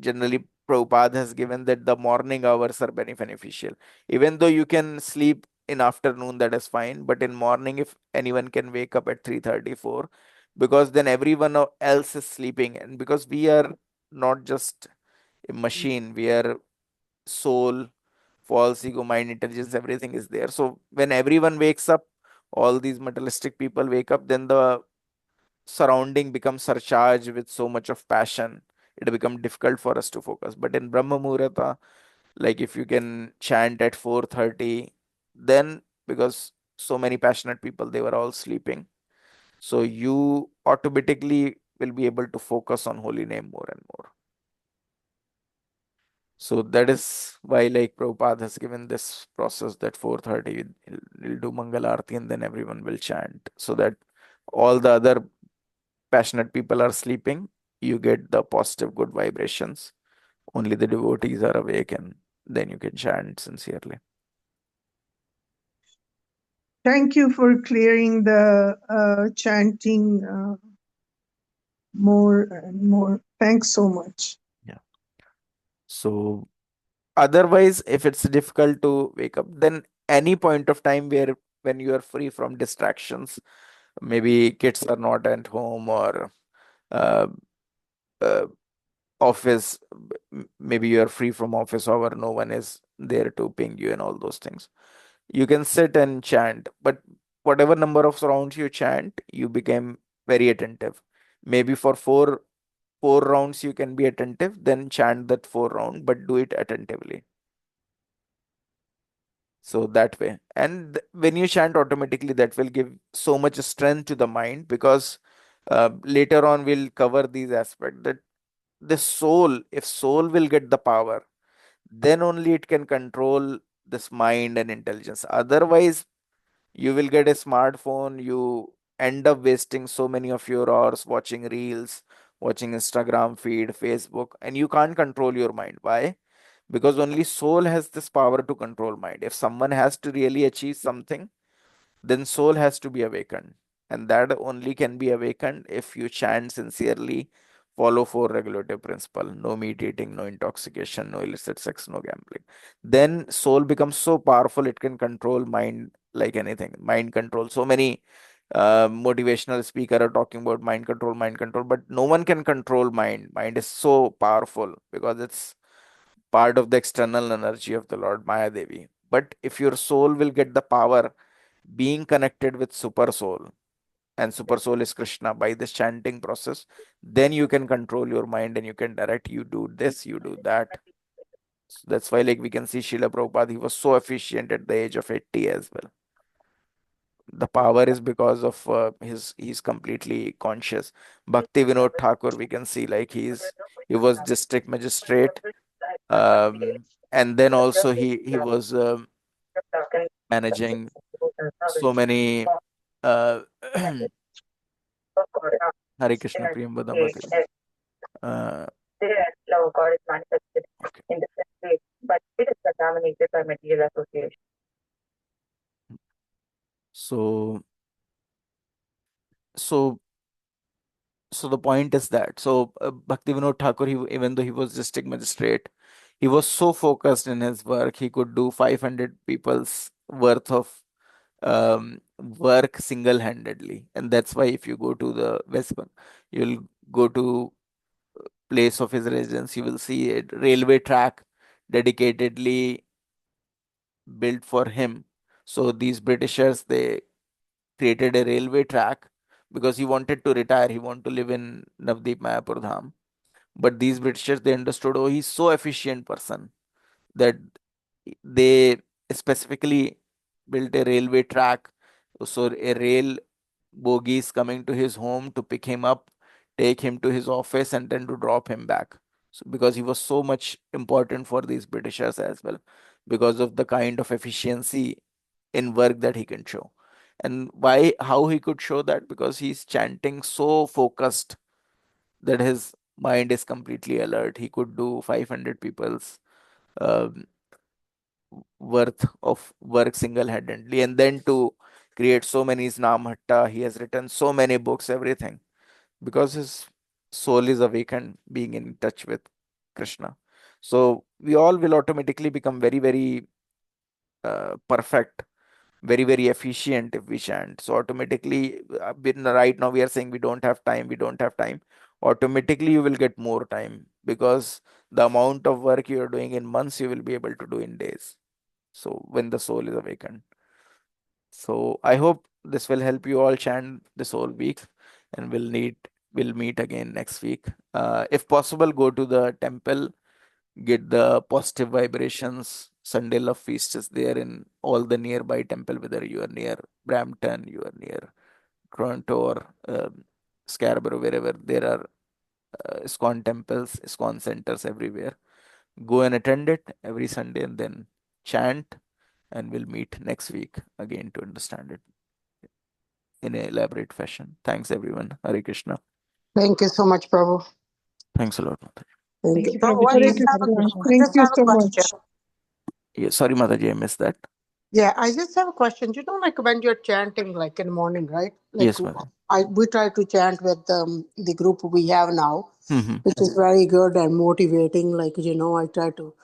generally Prabhupada has given that the morning hours are very beneficial. Even though you can sleep in afternoon, that is fine. But in morning, if anyone can wake up at 3:34, because then everyone else is sleeping, and because we are not just a machine, we are soul, false ego, mind, intelligence, everything is there. So when everyone wakes up, all these materialistic people wake up, then the surrounding becomes surcharged with so much of passion. It becomes difficult for us to focus. But in Brahma Muhurta, like if you can chant at 4:30, then because so many passionate people, they were all sleeping. So you automatically will be able to focus on holy name more and more. So that is why like Prabhupada has given this process that 4:30 we'll do Mangal Aarti and then everyone will chant so that all the other passionate people are sleeping. You get the positive good vibrations. Only the devotees are awake and then you can chant sincerely. Thank you for clearing the chanting more and more. Thanks so much. Yeah. So otherwise, if it's difficult to wake up, then any point of time where when you are free from distractions, maybe kids are not at home or uh, uh, office, maybe you are free from office hour, no one is there to ping you and all those things. You can sit and chant, but whatever number of rounds you chant, you become very attentive. Maybe for four rounds you can be attentive, then chant that 4 round, but do it attentively. So that way. And when you chant automatically, that will give so much strength to the mind because later on we'll cover these aspects that the soul, if soul will get the power, then only it can control this mind and intelligence. Otherwise, you will get a smartphone, you end up wasting so many of your hours watching reels, watching Instagram feed, Facebook, and you can't control your mind. Why? Because only soul has this power to control mind. If someone has to really achieve something, then soul has to be awakened. And that only can be awakened if you chant sincerely, follow four regulative principle, no meat eating, no intoxication, no illicit sex, no gambling. Then soul becomes so powerful it can control mind like anything. Mind control. So many motivational speaker are talking about mind control, but no one can control mind. Mind is so powerful because it's part of the external energy of the Lord Maya Devi. But if your soul will get the power being connected with super soul, and super soul is Krishna by this chanting process, then you can control your mind and you can direct, you do this, you do that. So that's why like we can see Srila Prabhupada, he was so efficient at the age of 80 as well. The power is because of he's completely conscious. Bhakti Vinod Thakur, we can see like he was district magistrate, and then also he was managing so many Hare Krishna Priyam Vadamati. Uh, okay. So, so, so the point is that Bhakti Vinod Thakur, even though he was district magistrate, he was so focused in his work, he could do 500 people's worth of work single-handedly, and that's why if you go to the West Bengal, you'll go to place of his residence, you will see a railway track dedicatedly built for him. So these Britishers, they created a railway track because he wanted to retire. He wanted to live in Navdeep Mayapur Dham. But these Britishers, they understood, oh, he's so efficient person that they specifically built a railway track. So a rail bogie is coming to his home to pick him up, take him to his office, and then to drop him back. So because he was so much important for these Britishers as well, because of the kind of efficiency in work that he can show. And why, how he could show that? Because he's chanting so focused that his mind is completely alert. He could do 500 people's um, worth of work single-handedly, and then to create so many Namhatta, he has written so many books, everything, because his soul is awakened, being in touch with Krishna. So we all will automatically become very, very perfect, very, very efficient if we chant. So automatically, right now we are saying we don't have time, we don't have time. Automatically, you will get more time because the amount of work you are doing in months, you will be able to do in days. So when the soul is awakened. So I hope this will help you all chant this whole week, and we'll meet again next week. If possible, go to the temple, get the positive vibrations. Sunday Love Feast is there in all the nearby temple, whether you are near Brampton, you are near Toronto or Scarborough, wherever there are ISKCON temples, ISKCON centers everywhere. Go and attend it every Sunday and then chant, and we'll meet next week again to understand it in an elaborate fashion. Thanks, everyone. Hare Krishna. Thank you so much, Prabhu. Thanks a lot, Mataji. Thank Thank you. you, Prabhu, Hare Prabhuji. Hare Krishna. Krishna. I Thank just you have a so question. much. Yeah, sorry, Mataji, I missed that. Yeah, I just have a question. You know, like when you're chanting, like in the morning, right? Like Yes, Mataji. we try to chant with the group we have now, Mm-hmm. which is very good and motivating. Like I try to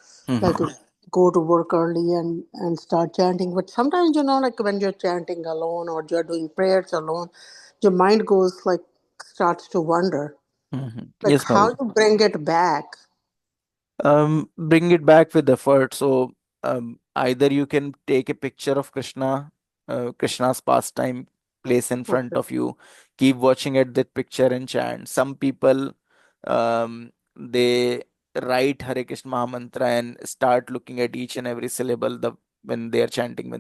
like Mm-hmm. go to work early and start chanting. But sometimes like when you're chanting alone or you're doing prayers alone, your mind goes like starts to wander. Mm-hmm. Like Yes, how Mataji. you bring it back? Bring it back with effort. So, either you can take a picture of Krishna's pastime, place in front Okay. of you, keep watching at that picture and chant. Some people, they write Hare Krishna Maha Mantra and start looking at each and every syllable. When they are chanting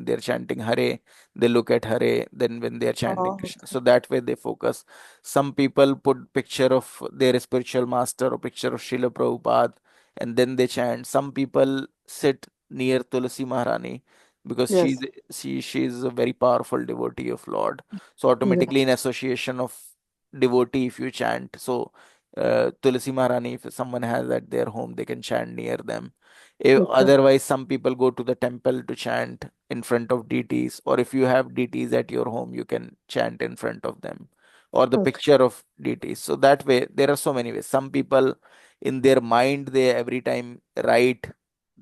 Hare, they look at Hare. Then when they are chanting Oh, Krishna, so that way they focus. Some people put picture of their spiritual master or picture of Srila Prabhupada, and then they chant. Some people sit near Tulasi Maharani because yes. she's a very powerful devotee of Lord. So Yeah. automatically in association of devotee, if you chant, so Tulasi Maharani, if someone has at their home, they can chant near them. If, Okay. otherwise, some people go to the temple to chant in front of deities, or if you have deities at your home, you can chant in front of them, or the Okay. picture of deities. So that way, there are so many ways. Some people in their mind, they every time write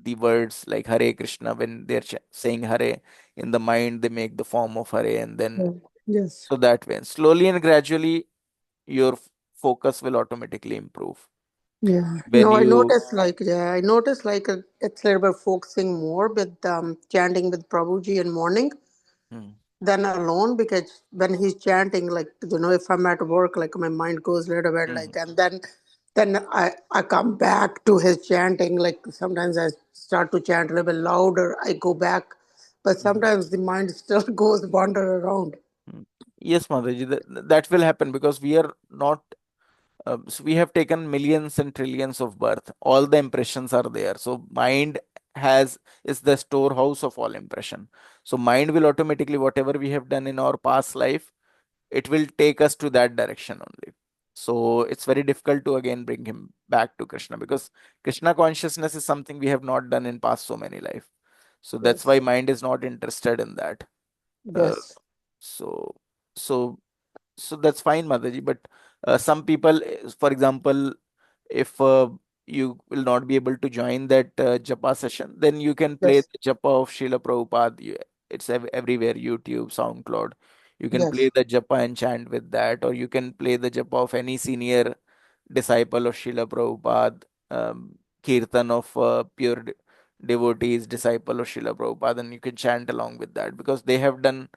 the words like Hare Krishna. When they're saying Hare, in the mind they make the form of Hare, and then Yeah. Yes. so that way, slowly and gradually, your focus will automatically improve Yeah. when No, you. I noticed like it's a little bit focusing more with chanting with Prabhuji in morning Hmm, than alone because when he's chanting, like if I'm at work, like my mind goes a little bit like, hmm, and then I come back to his chanting. Like sometimes I start to chant a little bit louder. I go back, but hmm, sometimes the mind still goes wander around. hmm. Yes, Mataji, that will happen because we are not. So we have taken millions and trillions of birth. All the impressions are there. So mind has is the storehouse of all impression. So mind will automatically, whatever we have done in our past life, it will take us to that direction only. So it's very difficult to again bring him back to Krishna, because Krishna consciousness is something we have not done in past so many life. So that's why Yes. mind is not interested in that. Uh, Yes. so so so that's fine, Mataji. But some people, for example, if you will not be able to join that japa session, then you can play Yes. the japa of Srila Prabhupada. It's everywhere, YouTube, SoundCloud. You can play Yes. the japa and chant with that, or you can play the japa of any senior disciple of Srila Prabhupada, kirtan of pure devotees, disciple of Srila Prabhupada, and you can chant along with that because they have done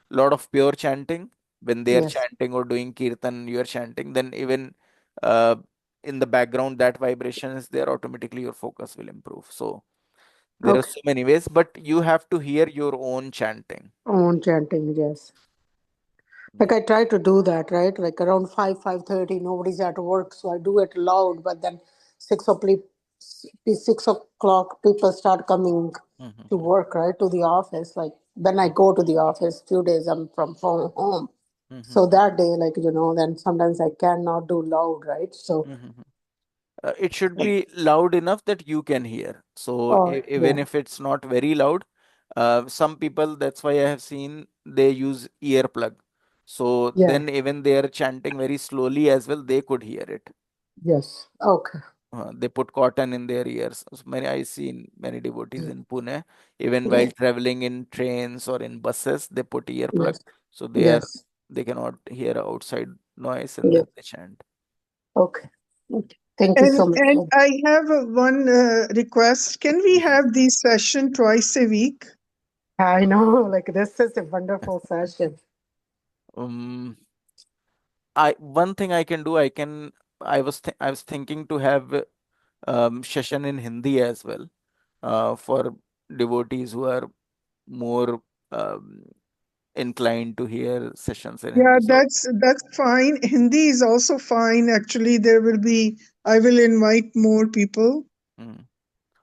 lot of pure chanting. When they are Yes. chanting or doing kirtan, you are chanting, then even uh, in the background that vibration is there, automatically your focus will improve. So there are Okay. so many ways, but you have to hear your own chanting. Own chanting. Yes. Like I try to do that, right? Like around 5:30, nobody's at work, so I do it loud. But then 6 o'clock, people start coming to Mhm, work, right, to the office. Like when I go to the office, few days I'm from home. mhm, So that day, like then sometimes I cannot do loud, right? So, mhm. It should be loud enough that you can hear. So oh even yeah, if it's not very loud, some people, that's why I have seen they use earplug. So yeah, then even they are chanting very slowly as well, they could hear it. yes, okay, They put cotton in their ears. So many I seen many devotees yeah, in Pune, even while yeah, traveling in trains or in buses, they put earplug, yes, so yes, they cannot hear outside noise, and yeah, then they chant. okay. Okay. Thank you so And much. I have one request. Can we have these session twice a week? I know, like this is a wonderful session. Um, I one thing I can do, I was thinking to have session in Hindi as well, for devotees who are more um, inclined to hear sessions in Yeah, Hindi. So. that's fine. Hindi is also fine. Actually, there will be. I will invite more people. Mm.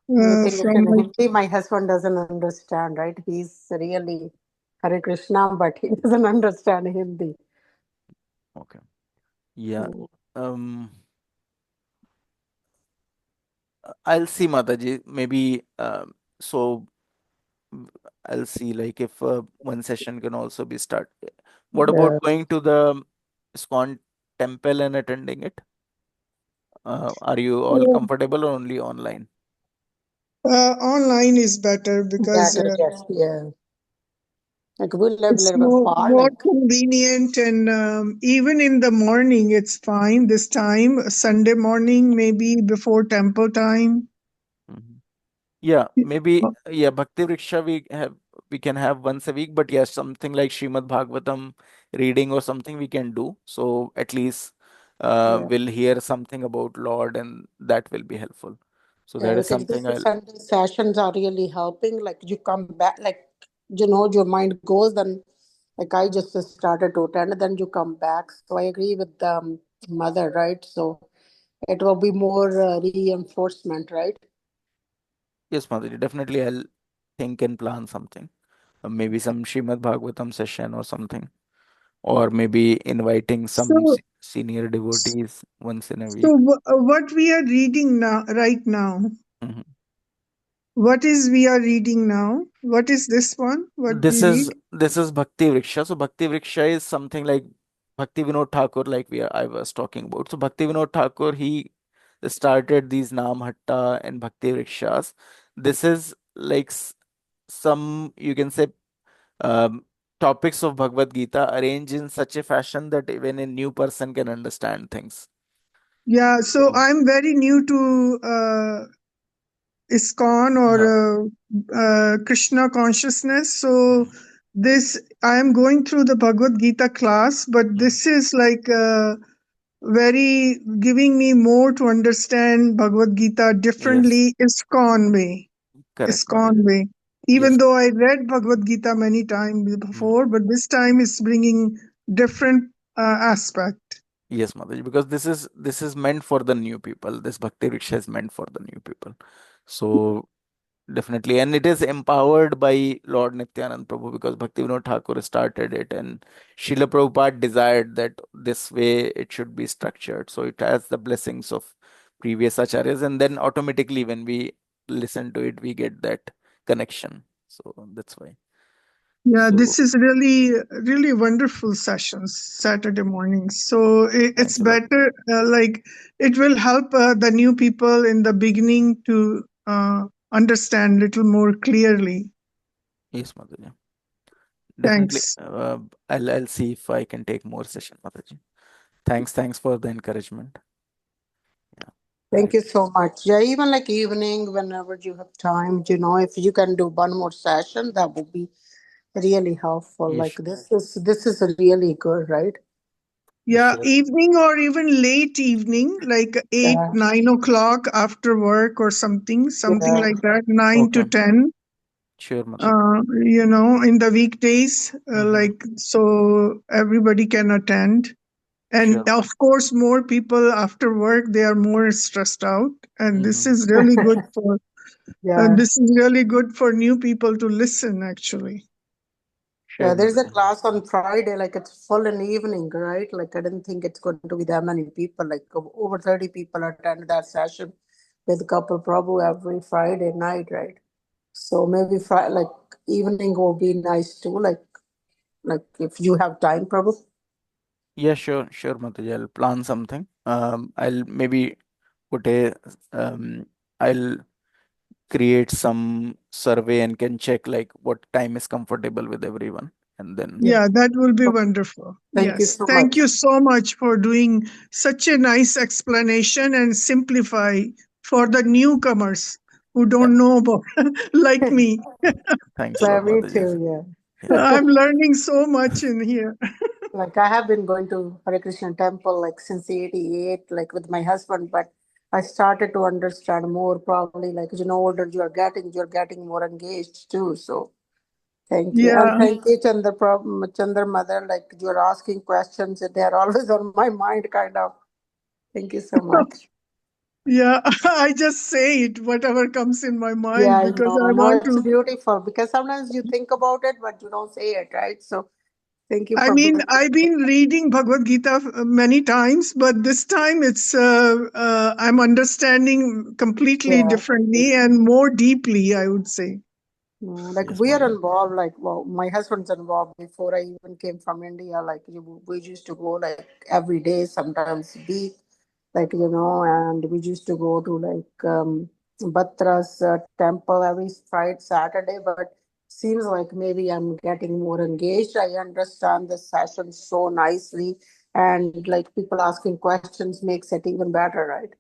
Anything from written in my Hindi, my husband doesn't understand, right? He's really Hare Krishna, but he doesn't understand Hindi. Okay. Yeah. Mm. Um, I'll see, Mataji. Maybe so w- I'll see like if one session can also be start. What about Yeah. going to the ISKCON temple and attending it? Are you all comfortable or only online? online is better because Better, yes, yeah. Like we live a it's little bit far, more like convenient, and even in the morning, it's fine. This time, Sunday morning, maybe before temple time. Mhm. Yeah, maybe yeah, Bhakti Vriksha we can have once a week, but yes, something like Srimad Bhagavatam reading or something we can do. So at least yeah. we'll hear something about Lord and that will be helpful. So Yeah, that is because something this I'll Sunday sessions are really helping. Like you come back, like your mind goes. Then, like I just started to attend, and then you come back. So I agree with the mother, right? So it will be more reinforcement, right? yes, Madhuri, definitely I'll think and plan something. Maybe some Srimad Bhagavatam session or something. Or maybe inviting some So, senior devotees once in a so week. what we are reading now, right now? Mhm. What is we are reading now? What is this one? What This we is read? this is Bhakti Vriksha. So Bhakti Vriksha is something like Bhakti Vinod Thakur, like I was talking about. So Bhakti Vinod Thakur, he started these Naam Hatta and Bhakti Vrikshas. This is like some you can say um, topics of Bhagavad Gita arranged in such a fashion that even a new person can understand things. Yeah. So So I'm very new to ISKCON or uh, Krishna consciousness. So this I am going through the Bhagavad Gita class, but mhm. this is like very giving me more to understand Bhagavad Gita Yes, differently, ISKCON way. correct, ISKCON Mataji. way. Even Yes. though I read Bhagavad Gita many times Mhm. before, but this time it's bringing different aspect. Yes, Mataji, because this is meant for the new people. This Bhakti Riksha is meant for the new people. So definitely, and it is empowered by Lord Nityanand Prabhu because Bhaktivinoda Thakur started it, and Srila Prabhupada desired that this way it should be structured. So it has the blessings of previous acharyas, and then automatically when we listen to it, we get that connection. So that's why. Yeah, So this is really, really wonderful sessions, Saturday mornings. So it's thanks a lot. better, like, it will help the new people in the beginning to understand little more clearly. Yes, Mataji. Definitely. Thanks. I'll see if I can take more session, Mataji. Thanks for the encouragement. Yeah. Thank Right. you so much. Yeah, even like evening, whenever you have time, if you can do one more session, that would be really helpful. Like Yes. this is really good, right? Yes, Yeah, sure. evening or even late evening, like eight, Yeah, 9 o'clock after work or something yeah, like that, 9 to 10. Okay. Sure, Mataji. In the weekdays, Mm-hmm. like so everybody can attend. And Sure. of course, more people after work, they are more stressed out. And Mm-hmm. yeah. this is really good for new people to listen, actually. Yeah, Sure, there's a Mataji. class on Friday, like it's full in the evening, right? Like I didn't think it's going to be that many people. Like over 30 people attend that session with couple Prabhu every Friday night, right? So maybe like evening will be nice too. Like if you have time, Prabhu. Yeah, sure, Mataji. I'll plan something. I'll maybe put a I'll create some survey and can check like what time is comfortable with everyone, and then Yeah. Yeah, that will be wonderful. Thank you Yes. so Thank much. you so much for doing such a nice explanation and simplify for the newcomers who yeah. don't know about, like me. Thanks a Yeah, lot, me Mataji. too. Yeah. Yeah. I'm learning so much in here. Like I have been going to Hare Krishna temple like since '88, like with my husband, but I started to understand more probably like older you're getting more engaged too. So thank you. And Yeah. thank you, Chandra mother, like you're asking questions and they're always on my mind kind of. Thank you so much. Yeah, I just say it, whatever comes in my Yeah, mind, I because know. I No, want it's to. beautiful because sometimes you think about it, but you don't say it, right? So thank you I for mean, being. I've been reading Bhagavad Gita many times, but this time I'm understanding completely Yeah. differently and more deeply, I would say. Like Yes, we are Mother. involved, like, well, my husband's involved before I even came from India. Like we used to go like every day, sometimes week, like and we used to go to like Batra's temple every Friday, Saturday. But seems like maybe I'm getting more engaged. I understand the session so nicely, and like people asking questions makes it even better, right?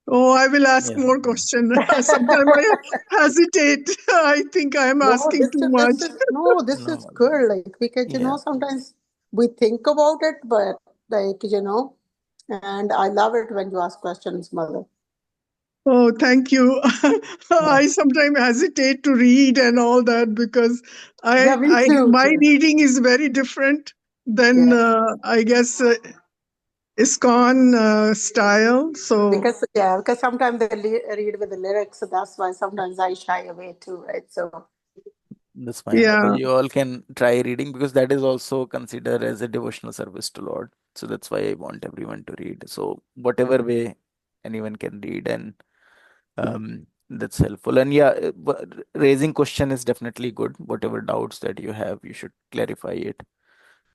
Oh, I will ask Yes, more Mother. questions. Sometimes I hesitate. I think I'm No, asking too much. this No, is Mother. good. Like because Yeah. sometimes we think about it, but like and I love it when you ask questions, mother. Oh, thank you. Yeah. I sometimes hesitate to read and all that because Yeah, me too. my Yeah, reading is very different than yeah. I guess ISKCON style. So Because sometimes they read with the lyrics, so that's why sometimes I shy away too, right? So That's fine, yeah, Mother. You all can try reading because that is also considered as a devotional service to Lord. So that's why I want everyone to read. So whatever way anyone can read, and that's helpful. And yeah, raising question is definitely good. Whatever doubts that you have, you should clarify it.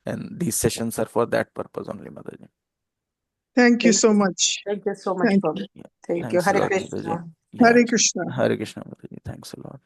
And these sessions are for that purpose only, Motherji. thank you thank so you, much. thank you so much, Thank you. Bobby. Yeah. Thank you. Thanks a Hare lot, Thank Mataji. Krishna. Yeah. Hare Krishna. Hare Krishna, Mataji. Thanks a lot.